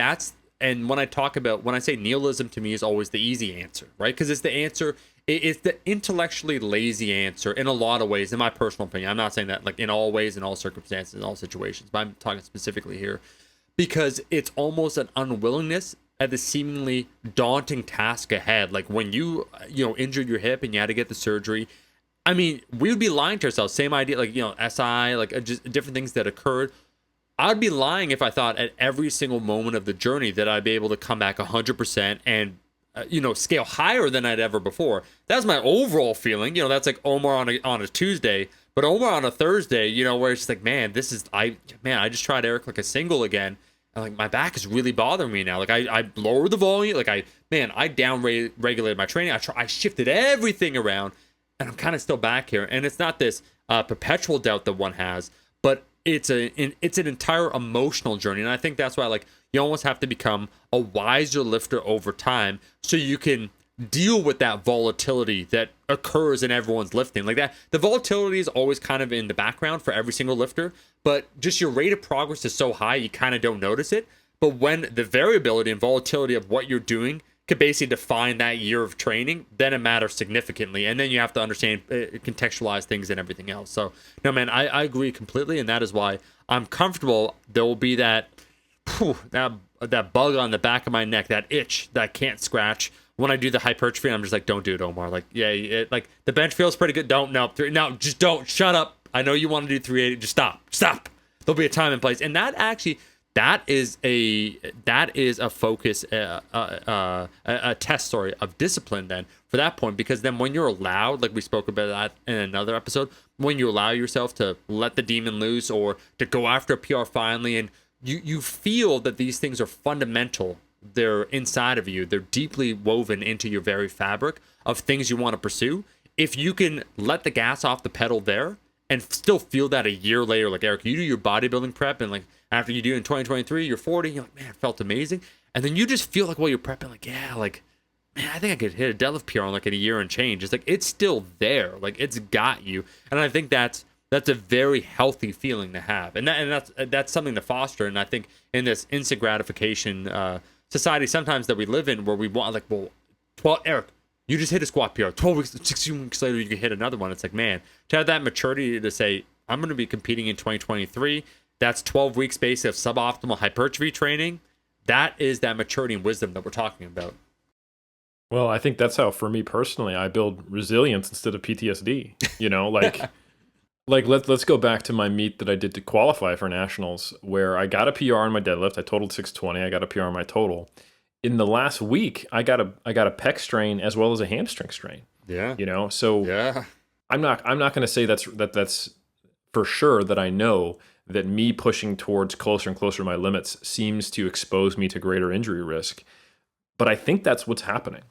and when I say nihilism, to me is always the easy answer, right? Because it's the answer, it's the intellectually lazy answer in a lot of ways, in my personal opinion. I'm not saying that like in all ways, in all circumstances, in all situations, but I'm talking specifically here because it's almost an unwillingness at the seemingly daunting task ahead. Like when you injured your hip and you had to get the surgery, I mean, we would be lying to ourselves. Same idea, like, SI, like just different things that occurred. I'd be lying if I thought at every single moment of the journey that I'd be able to come back 100% and, scale higher than I'd ever before. That's my overall feeling. That's like Omar on a Tuesday, but Omar on a Thursday, where it's just like, man, I just tried Eric like a single again. And like my back is really bothering me now. Like I lowered the volume. Like I down regulated my training. I shifted everything around, and I'm kind of still back here. And it's not this perpetual doubt that one has, but it's an entire emotional journey. And I think that's why like you almost have to become a wiser lifter over time so you can deal with that volatility that occurs in everyone's lifting. Like that, the volatility is always kind of in the background for every single lifter, but just your rate of progress is so high you kind of don't notice it. But when the variability and volatility of what you're doing could basically define that year of training, then it matters significantly. And then you have to understand, contextualize things and everything else. So, no, man, I agree completely. And that is why I'm comfortable. There will be that bug on the back of my neck, that itch that I can't scratch. When I do the hypertrophy, I'm just like, don't do it, Omar. Like, yeah, like the bench feels pretty good. Just don't. Shut up. I know you want to do 380. Just stop. There'll be a time and place. And that is a focus, a test, of discipline then for that point, because then when you're allowed, like we spoke about that in another episode, when you allow yourself to let the demon loose or to go after a PR finally, and you feel that these things are fundamental, they're inside of you, they're deeply woven into your very fabric of things you want to pursue. If you can let the gas off the pedal there and still feel that a year later, like Eric, you do your bodybuilding prep and like after you do in 2023, you're 40, you're like, man, it felt amazing. And then you just feel like while you're prepping, like, yeah, like, man, I think I could hit a deadlift PR in like in a year and change. It's like, it's still there. Like it's got you. And I think that's a very healthy feeling to have. And that's something to foster. And I think in this instant gratification society sometimes that we live in, where we want like, well, Eric, you just hit a squat PR. 12 weeks, 16 weeks later, you can hit another one. It's like, man, to have that maturity to say, I'm going to be competing in 2023. That's 12 weeks base of suboptimal hypertrophy training. That is that maturity and wisdom that we're talking about. Well, I think that's how, for me personally, I build resilience instead of PTSD. Let's go back to my meet that I did to qualify for nationals, where I got a PR on my deadlift. I totaled 620. I got a PR on my total. In the last week, I got a pec strain as well as a hamstring strain. Yeah. So yeah. I'm not going to say that's for sure that I know that me pushing towards closer and closer to my limits seems to expose me to greater injury risk. But I think that's what's happening.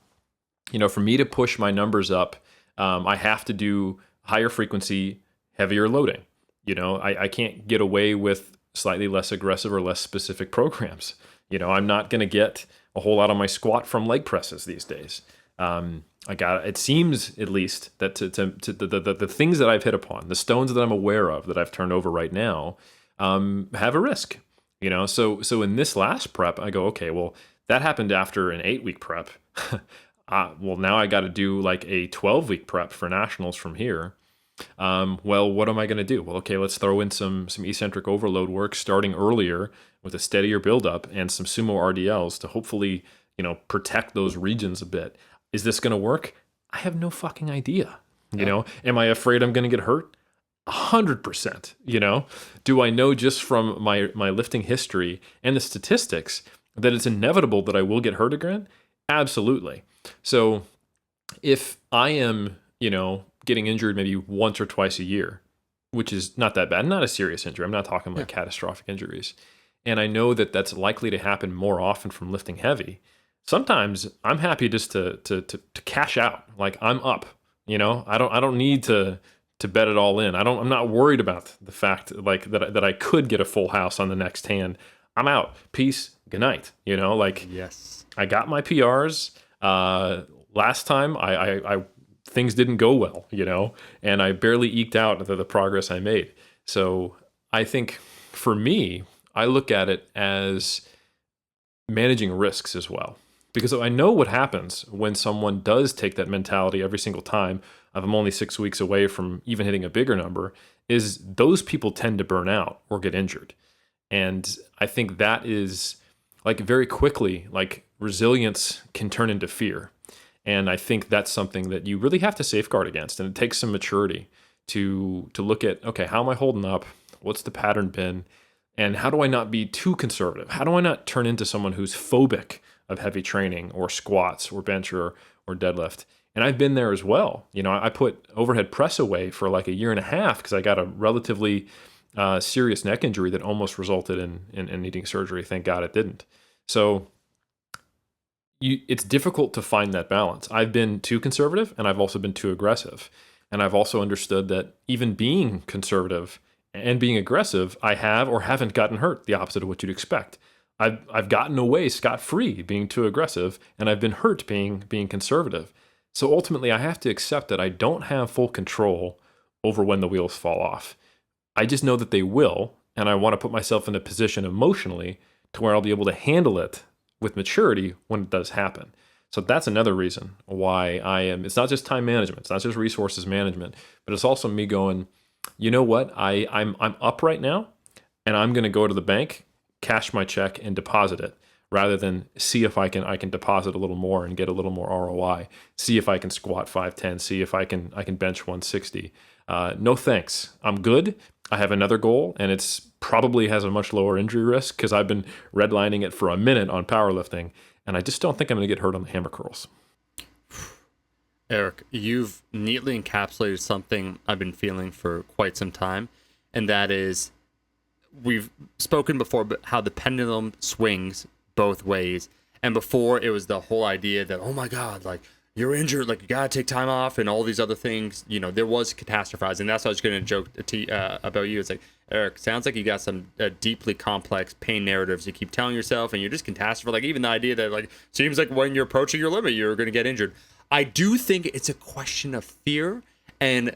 For me to push my numbers up, I have to do higher frequency, heavier loading. I can't get away with slightly less aggressive or less specific programs. I'm not going to get a whole lot on my squat from leg presses these days. It seems at least that to the things that I've hit upon, the stones that I'm aware of that I've turned over right now, have a risk. So in this last prep, I go, okay, well, that happened after an 8-week prep. Well, now I got to do like a 12-week prep for nationals from here. Well, what am I going to do? Well, okay, let's throw in some eccentric overload work starting earlier with a steadier buildup and some sumo RDLs to hopefully, protect those regions a bit. Is this going to work? I have no fucking idea. Am I afraid I'm going to get hurt? 100%. Do I know just from my lifting history and the statistics that it's inevitable that I will get hurt again? Absolutely. So if I am, getting injured maybe once or twice a year, which is not that bad, not a serious injury. I'm not talking like catastrophic injuries. And I know that that's likely to happen more often from lifting heavy. Sometimes I'm happy just to cash out. Like I'm up, I don't need to bet it all in. I'm not worried about the fact like that I could get a full house on the next hand. I'm out. Peace. Good night. Yes. I got my PRs. Last time I things didn't go well, and I barely eked out the progress I made. So I think for me, I look at it as managing risks as well. Because I know what happens when someone does take that mentality every single time of I'm only 6 weeks away from even hitting a bigger number, is those people tend to burn out or get injured. And I think that is like very quickly, like resilience can turn into fear. And I think that's something that you really have to safeguard against. And it takes some maturity to look at, okay, how am I holding up? What's the pattern been? And how do I not be too conservative? How do I not turn into someone who's phobic of heavy training or squats or bench or deadlift? And I've been there as well. I put overhead press away for like a year and a half because I got a relatively serious neck injury that almost resulted in needing surgery. Thank God it didn't. So it's difficult to find that balance. I've been too conservative and I've also been too aggressive. And I've also understood that even being conservative and being aggressive, I have or haven't gotten hurt, the opposite of what you'd expect. I've gotten away scot-free being too aggressive, and I've been hurt being conservative. So ultimately, I have to accept that I don't have full control over when the wheels fall off. I just know that they will, and I want to put myself in a position emotionally to where I'll be able to handle it with maturity when it does happen. So that's another reason why it's not just time management, it's not just resources management, but it's also me going, you know what, I'm up right now, and I'm going to go to the bank, cash my check, and deposit it, rather than see if I can deposit a little more and get a little more ROI, see if I can squat 510, see if I can bench 160. No thanks, I'm good. I have another goal, and it's probably has a much lower injury risk because I've been redlining it for a minute on powerlifting, and I just don't think I'm going to get hurt on the hammer curls. Eric, you've neatly encapsulated something I've been feeling for quite some time, and that is, we've spoken before about how the pendulum swings both ways. And before, it was the whole idea that, oh my God, like, you're injured, like, you gotta take time off and all these other things. There was catastrophizing. That's what I was going to joke about you. It's like, Eric, sounds like you got some deeply complex pain narratives you keep telling yourself, and you're just catastrophizing. Like, even the idea that, like, seems like when you're approaching your limit, you're going to get injured. I do think it's a question of fear and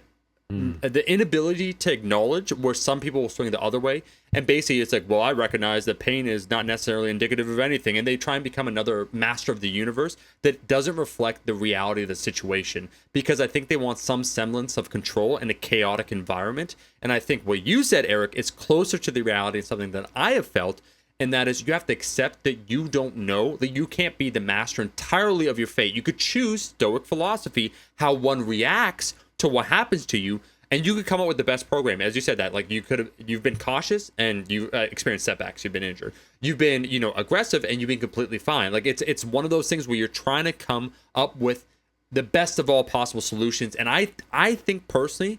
the inability to acknowledge where some people will swing the other way. And basically it's like, well, I recognize that pain is not necessarily indicative of anything. And they try and become another master of the universe that doesn't reflect the reality of the situation, because I think they want some semblance of control in a chaotic environment. And I think what you said, Eric, is closer to the reality of something that I have felt. And that is, you have to accept that you don't know, that you can't be the master entirely of your fate. You could choose Stoic philosophy, how one reacts to what happens to you, and you could come up with the best program. As you said, that like you've been cautious and you experienced setbacks, you've been injured, you've been aggressive, and you've been completely fine. Like it's one of those things where you're trying to come up with the best of all possible solutions. And I think personally,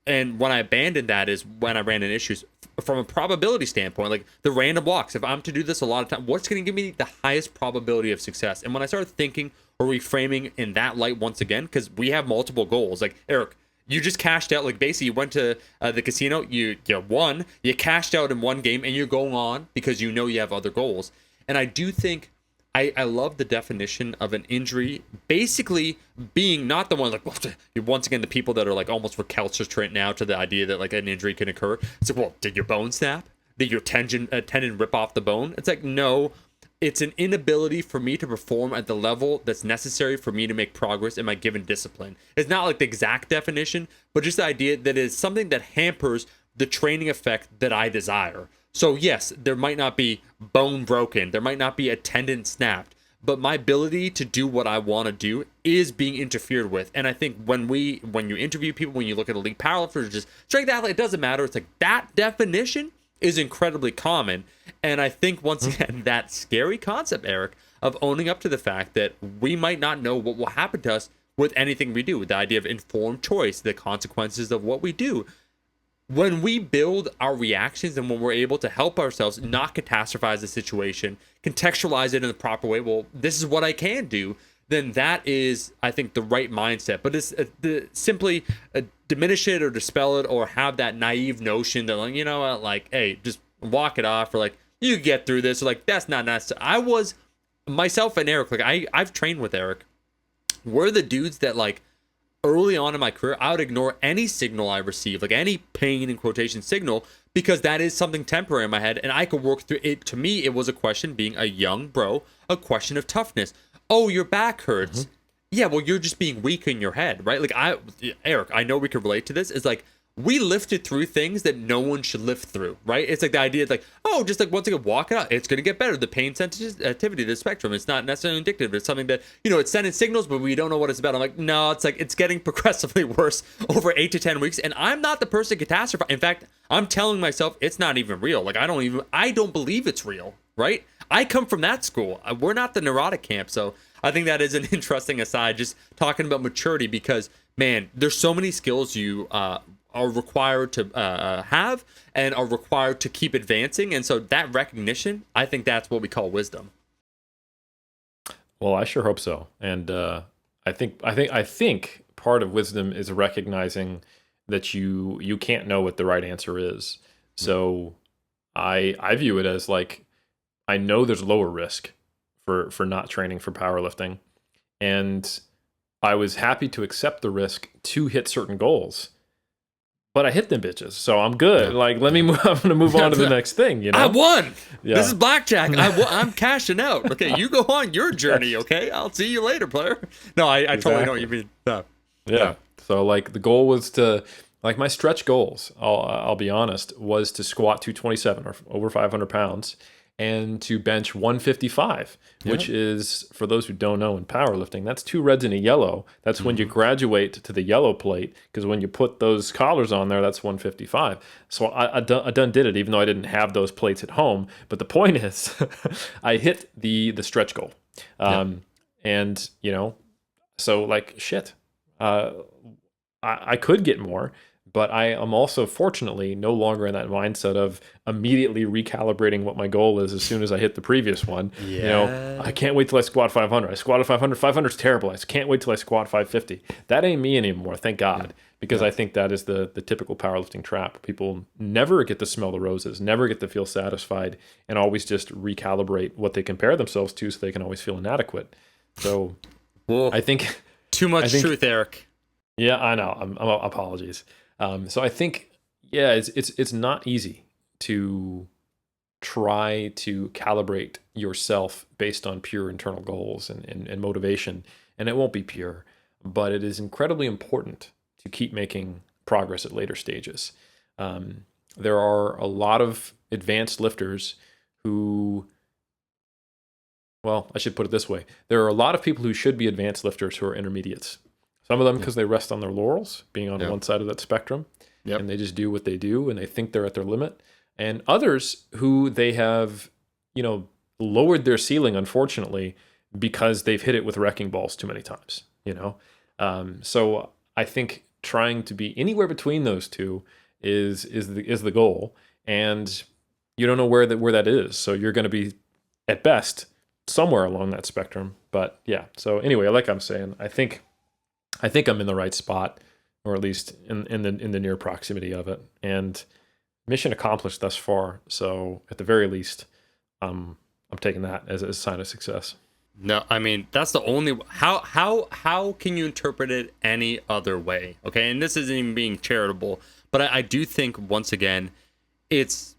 and when I abandoned that is when I ran into issues from a probability standpoint, like the random blocks. If I'm to do this a lot of time, what's going to give me the highest probability of success? And when I started thinking or reframing in that light once again, because we have multiple goals. Like, Eric, you just cashed out. Like, basically, you went to the casino, you won, you cashed out in one game, and you're going on because you know you have other goals. And I do think I love the definition of an injury basically being not the one like, once again, the people that are like almost recalcitrant now to the idea that like an injury can occur. It's like, well, did your bone snap? Did your tendon rip off the bone? It's like, no, it's an inability for me to perform at the level that's necessary for me to make progress in my given discipline. It's not like the exact definition, but just the idea that it's something that hampers the training effect that I desire. So yes, there might not be bone broken, there might not be a tendon snapped, but my ability to do what I want to do is being interfered with. And I think when you interview people, when you look at elite powerlifters, just strength athlete, it doesn't matter. It's like that definition is incredibly common. And I think once again, that scary concept, Eric, of owning up to the fact that we might not know what will happen to us with anything we do, the idea of informed choice, the consequences of what we do. When we build our reactions and when we're able to help ourselves not catastrophize the situation, contextualize it in the proper way, well, this is what I can do, then that is, I think, the right mindset. But it's simply diminish it or dispel it or have that naive notion that, like, you know what, like, hey, just walk it off, or like, you get through this, or like, that's not necessary. I was, myself and Eric, like, I've trained with Eric. We're the dudes that, like, early on in my career, I would ignore any signal I receive, like any pain in quotation signal, because that is something temporary in my head and I could work through it. To me, it was a question, being a young bro, a question of toughness. Oh, your back hurts. Yeah, well, you're just being weak in your head, right? Like, Eric, I know we could relate to this. It's like, we lifted through things that no one should lift through, right? It's like the idea, like, oh, just like once again, walk it out. It's going to get better. The pain sensitivity, the spectrum, it's not necessarily indicative. It's something that, you know, it's sending signals, but we don't know what it's about. I'm like, no, it's like, it's getting progressively worse over 8 to 10 weeks. And I'm not the person to catastrophize. In fact, I'm telling myself it's not even real. Like, I don't believe it's real, right? I come from that school. We're not the neurotic camp. So I think that is an interesting aside, just talking about maturity, because, man, there's so many skills you, are required to have and are required to keep advancing. And so that recognition, I think that's what we call wisdom. Well, I sure hope so. And I think part of wisdom is recognizing that you can't know what the right answer is. So I view it as like, I know there's lower risk for not training for powerlifting. And I was happy to accept the risk to hit certain goals. But I hit them bitches, so I'm good. Like, let me move. I'm gonna move on to the next thing. You know, I won. Yeah. This is blackjack. I'm cashing out. Okay, you go on your journey. Okay, I'll see you later, player. No, I totally know what you mean. Yeah. So like the goal was to, like, my stretch goals, I'll be honest, was to squat 227 or over 500 pounds and to bench 155, which is, for those who don't know in powerlifting, that's 2 reds and a yellow. That's when you graduate to the yellow plate, because when you put those collars on there, that's 155. So I done did it, even though I didn't have those plates at home. But the point is, I hit the stretch goal. And, you know, so like, shit, I could get more. But I am also, fortunately, no longer in that mindset of immediately recalibrating what my goal is as soon as I hit the previous one. Yeah. You know, I can't wait till I squat 500. I squatted 500. 500 is terrible. I can't wait till I squat 550. That ain't me anymore, thank God. Because I think that is the typical powerlifting trap. People never get to smell the roses, never get to feel satisfied, and always just recalibrate what they compare themselves to so they can always feel inadequate. So I think... Too much truth, Eric. Yeah, I know. I'm apologies. So I think, yeah, it's not easy to try to calibrate yourself based on pure internal goals and motivation, and it won't be pure, but it is incredibly important to keep making progress at later stages. There are a lot of advanced lifters who, well, I should put it this way. There are a lot of people who should be advanced lifters who are intermediates. Some of them because they rest on their laurels, being on one side of that spectrum, and they just do what they do, and they think they're at their limit. And others who they have, you know, lowered their ceiling, unfortunately, because they've hit it with wrecking balls too many times. You know, so I think trying to be anywhere between those two is the goal, and you don't know where that is. So you're going to be, at best, somewhere along that spectrum. But yeah. So anyway, like I'm saying, I think I'm in the right spot, or at least in the near proximity of it, and mission accomplished thus far. So at the very least, I'm taking that as a sign of success. No, I mean, that's the only, how can you interpret it any other way? Okay. And this isn't even being charitable, but I do think, once again, it's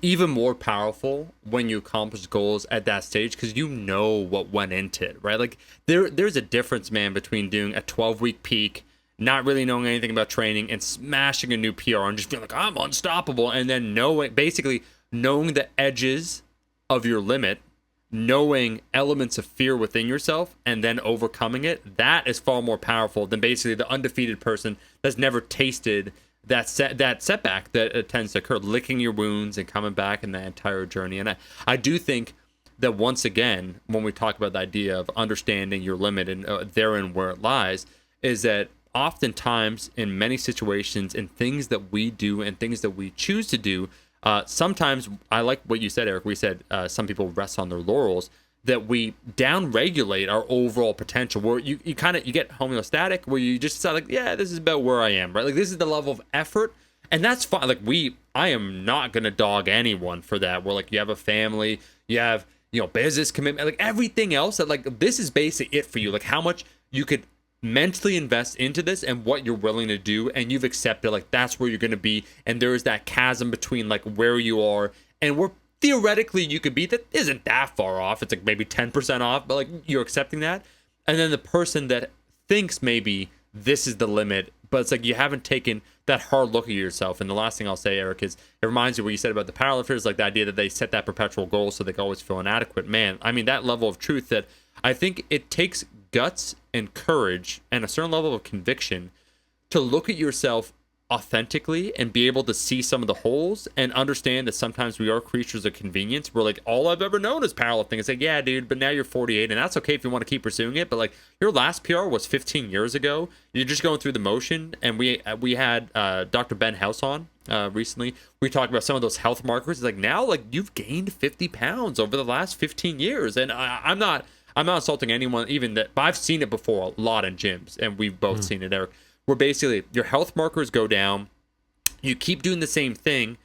even more powerful when you accomplish goals at that stage because you know what went into it, right? Like there's a difference, man, between doing a 12-week peak, not really knowing anything about training, and smashing a new PR and just feeling like I'm unstoppable, and then basically knowing the edges of your limit, knowing elements of fear within yourself, and then overcoming it. That is far more powerful than basically the undefeated person that's never tasted that setback that tends to occur, licking your wounds and coming back in that entire journey. And I do think that once again, when we talk about the idea of understanding your limit and therein where it lies, is that oftentimes in many situations and things that we do and things that we choose to do, sometimes I like what you said, Eric. We said some people rest on their laurels, that we down-regulate our overall potential, where you get homeostatic, where you just decide like, yeah, this is about where I am, right? Like this is the level of effort, and that's fine. Like I am not gonna dog anyone for that. Where like you have a family, you have business commitment, like everything else. That like this is basically it for you. Like how much you could mentally invest into this and what you're willing to do, and you've accepted like that's where you're gonna be, and there is that chasm between like where you are and where theoretically you could be that isn't that far off. It's like maybe 10% off, but like you're accepting that. And then the person that thinks maybe this is the limit, but it's like you haven't taken that hard look at yourself. And the last thing I'll say, Eric, is it reminds you what you said about the powerlifters, like the idea that they set that perpetual goal so they can always feel inadequate. Man, I mean, that level of truth, that I think it takes guts and courage and a certain level of conviction to look at yourself authentically and be able to see some of the holes and understand that sometimes we are creatures of convenience. We're like, all I've ever known is powerlifting. It's like, yeah, dude, but now you're 48, and that's okay if you want to keep pursuing it. But like your last PR was 15 years ago. You're just going through the motion. And we had Dr. Ben House on recently. We talked about some of those health markers. It's like now, like you've gained 50 pounds over the last 15 years, and I'm not insulting anyone, even that, but I've seen it before a lot in gyms, and we've both seen it, Eric. Where basically your health markers go down, you keep doing the same thing,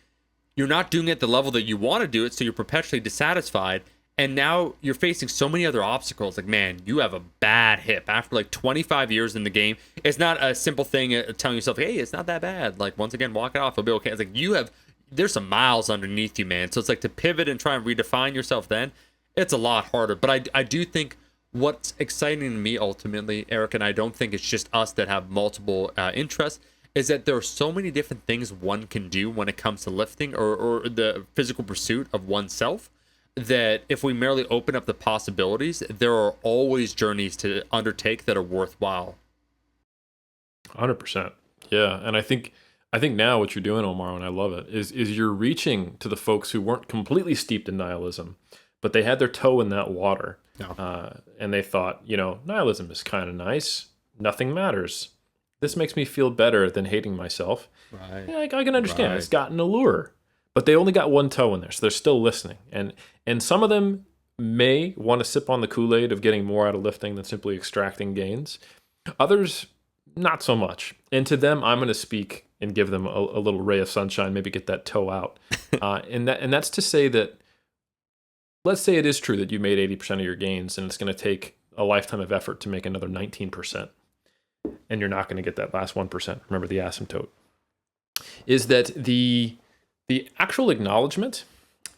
you're not doing it at the level that you want to do it, so you're perpetually dissatisfied, and now you're facing so many other obstacles. Like, man, you have a bad hip after like 25 years in the game. It's not a simple thing telling yourself, hey, it's not that bad, like once again, walk it off, it'll be okay. It's like there's some miles underneath you, man. So it's like to pivot and try and redefine yourself then, it's a lot harder. But I do think what's exciting to me ultimately, Eric, and I don't think it's just us that have multiple interests, is that there are so many different things one can do when it comes to lifting or the physical pursuit of oneself, that if we merely open up the possibilities, there are always journeys to undertake that are worthwhile. 100%. Yeah. And I think now what you're doing, Omar, and I love it, is you're reaching to the folks who weren't completely steeped in nihilism, but they had their toe in that water. No. And they thought, nihilism is kind of nice. Nothing matters. This makes me feel better than hating myself. Right. Yeah, I can understand. Right. It's got an allure. But they only got one toe in there, so they're still listening. And some of them may want to sip on the Kool-Aid of getting more out of lifting than simply extracting gains. Others, not so much. And to them, I'm going to speak and give them a little ray of sunshine, maybe get that toe out. And that's to say that, let's say it is true that you made 80% of your gains and it's going to take a lifetime of effort to make another 19%. And you're not going to get that last 1%. Remember the asymptote. Is that the actual acknowledgement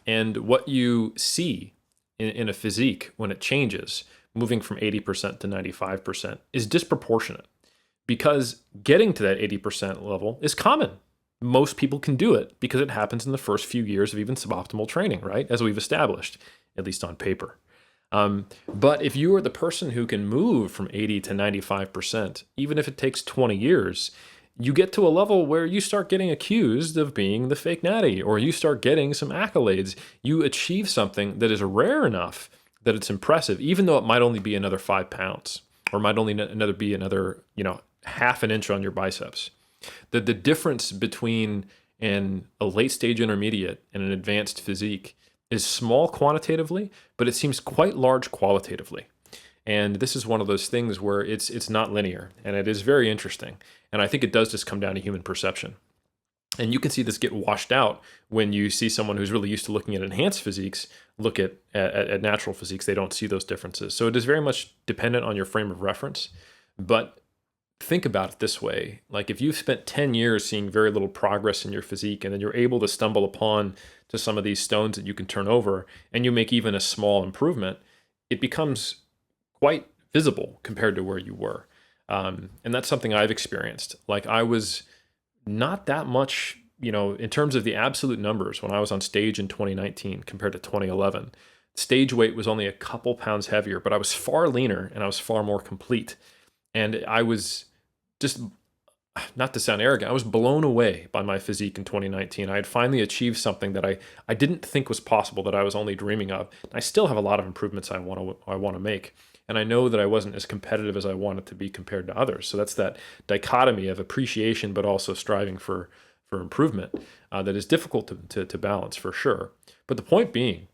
and what you see in a physique when it changes, moving from 80% to 95%, is disproportionate. Because getting to that 80% level is common. Most people can do it because it happens in the first few years of even suboptimal training, right? As we've established, at least on paper. But if you are the person who can move from 80 to 95%, even if it takes 20 years, you get to a level where you start getting accused of being the fake natty, or you start getting some accolades. You achieve something that is rare enough that it's impressive, even though it might only be another 5 pounds, or might only be another, half an inch on your biceps. The difference between a late stage intermediate and an advanced physique is small quantitatively, but it seems quite large qualitatively. And this is one of those things where it's not linear, and it is very interesting. And I think it does just come down to human perception. And you can see this get washed out when you see someone who's really used to looking at enhanced physiques look at natural physiques. They don't see those differences. So it is very much dependent on your frame of reference. But think about it this way. Like if you've spent 10 years seeing very little progress in your physique, and then you're able to stumble upon to some of these stones that you can turn over, and you make even a small improvement, it becomes quite visible compared to where you were. And that's something I've experienced. Like I was not that much, in terms of the absolute numbers when I was on stage in 2019 compared to 2011. Stage weight was only a couple pounds heavier, but I was far leaner and I was far more complete. And I was just, not to sound arrogant, I was blown away by my physique in 2019. I had finally achieved something that I didn't think was possible, that I was only dreaming of. I still have a lot of improvements I want to make. And I know that I wasn't as competitive as I wanted to be compared to others. So that's that dichotomy of appreciation, but also striving for improvement that is difficult to balance for sure. But the point being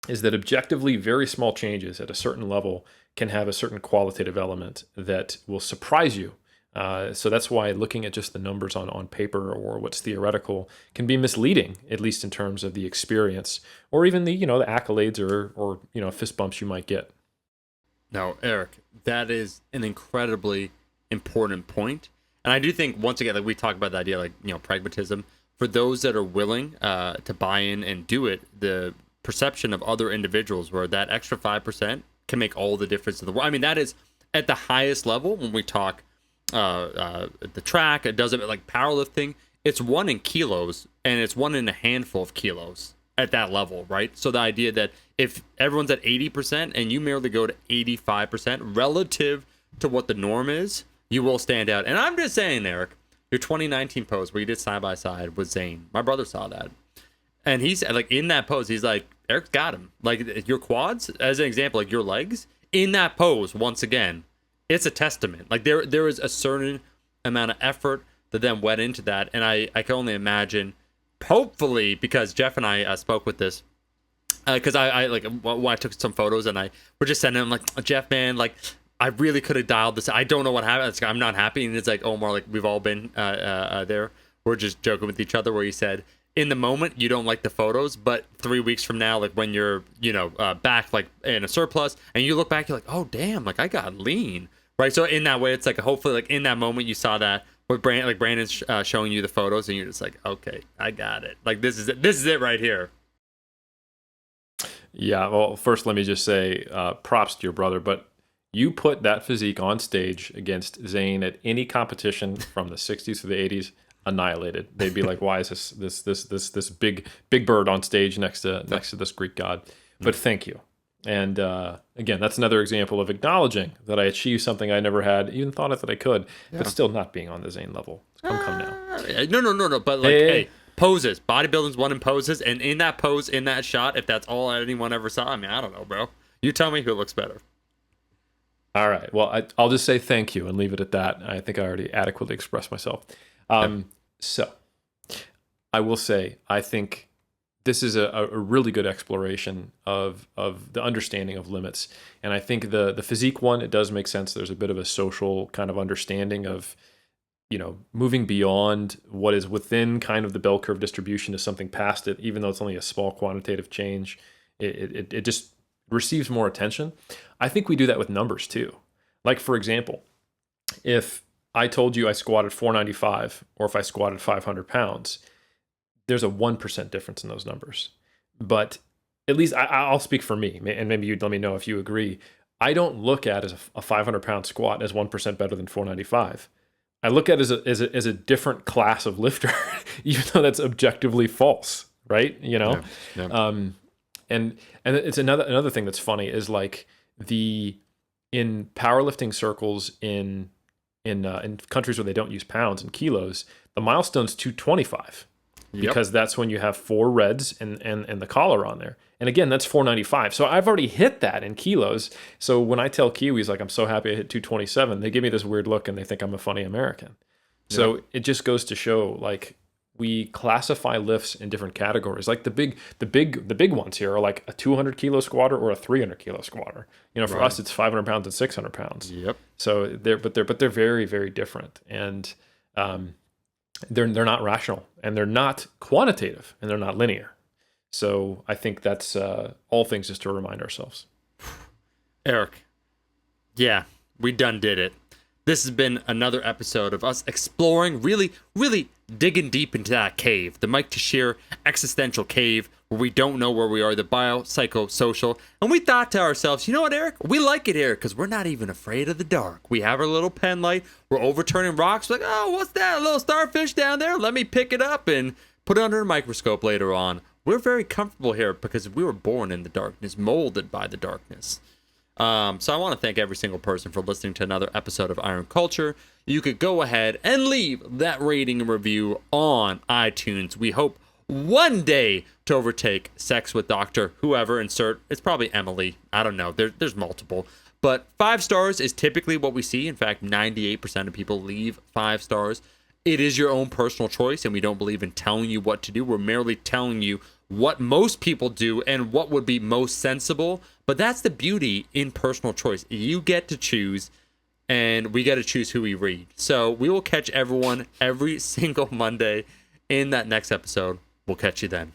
is that objectively very small changes at a certain level can have a certain qualitative element that will surprise you. So that's why looking at just the numbers on paper or what's theoretical can be misleading, at least in terms of the experience or even the accolades or fist bumps you might get. No, Eric, that is an incredibly important point. And I do think, once again, like we talk about the idea, like, pragmatism, for those that are willing to buy in and do it, the perception of other individuals where that extra 5% can make all the difference in the world. I mean, that is at the highest level when we talk the track. It doesn't, like powerlifting, it's 1 in kilos and it's 1 in a handful of kilos at that level, right? So the idea that if everyone's at 80% and you merely go to 85% relative to what the norm is, you will stand out. And I'm just saying, Eric, your 2019 pose where you did side by side with Zane, my brother saw that. And he's like, in that pose, he's like, Eric's got him. Like your quads, as an example, like your legs in that pose, once again, it's a testament. Like there is a certain amount of effort that then went into that. And I can only imagine, hopefully, because Jeff and I spoke with this, because I took some photos and we're just sending him like, Jeff, man, like I really could have dialed this. I don't know what happened. I'm not happy. And it's like, Omar, like we've all been there. We're just joking with each other where he said, in the moment, you don't like the photos, but 3 weeks from now, like when you're, back like in a surplus and you look back, you're like, oh, damn, like I got lean. Right. So in that way, it's like, hopefully like in that moment you saw that with Brandon's showing you the photos and you're just like, okay, I got it. Like this is it. This is it right here. Yeah. Well, first, let me just say props to your brother, but you put that physique on stage against Zane at any competition from the 60s to the 80s, annihilated. They'd be like, why is this big bird on stage next to this Greek god? But thank you. And again, that's another example of acknowledging that I achieved something I never had even thought of that I could, but still not being on the Zane level. Come now. No. But like, hey, poses. Bodybuilding's 1 in poses, and in that pose, in that shot, if that's all anyone ever saw, I mean, I don't know, bro. You tell me who looks better. All right. Well, I'll just say thank you and leave it at that. I think I already adequately expressed myself. So I will say, I think this is a really good exploration of the understanding of limits. And I think the physique one, it does make sense. There's a bit of a social kind of understanding of, moving beyond what is within kind of the bell curve distribution to something past it, even though it's only a small quantitative change. It just receives more attention. I think we do that with numbers too. Like, for example, if I told you I squatted 495 or if I squatted 500 pounds, there's a 1% difference in those numbers. But at least I'll speak for me, and maybe you'd let me know if you agree. I don't look at as a 500-pound squat as 1% better than 495. I look at it as a different class of lifter, even though that's objectively false, right? Yeah. And it's another thing that's funny is like in powerlifting circles in countries where they don't use pounds and kilos, the milestone's 225 because that's when you have 4 reds and the collar on there. And again, that's 495. So I've already hit that in kilos. So when I tell Kiwis, like, I'm so happy I hit 227, they give me this weird look and they think I'm a funny American. So it just goes to show, like, we classify lifts in different categories. Like the big ones here are like a 200 kilo squatter or a 300 kilo squatter. For us, it's 500 pounds and 600 pounds. Yep. So they're very, very different. And they're not rational, and they're not quantitative, and they're not linear. So I think that's all things just to remind ourselves. Eric, yeah, we done did it. This has been another episode of us exploring, really, really digging deep into that cave, the Mike Tashir existential cave, where we don't know where we are, the biopsychosocial. And we thought to ourselves, you know what, Eric? We like it here because we're not even afraid of the dark. We have our little pen light. We're overturning rocks. We're like, oh, what's that? A little starfish down there? Let me pick it up and put it under a microscope later on. We're very comfortable here because we were born in the darkness, molded by the darkness. So I want to thank every single person for listening to another episode of Iron Culture. You could go ahead and leave that rating and review on iTunes. We hope one day to overtake Sex with Dr. Whoever, insert, it's probably Emily. I don't know. There's multiple. But 5 stars is typically what we see. In fact, 98% of people leave 5 stars. It is your own personal choice, and we don't believe in telling you what to do. We're merely telling you what most people do and what would be most sensible. But that's the beauty in personal choice. You get to choose, and we get to choose who we read. So we will catch everyone every single Monday in that next episode. We'll catch you then.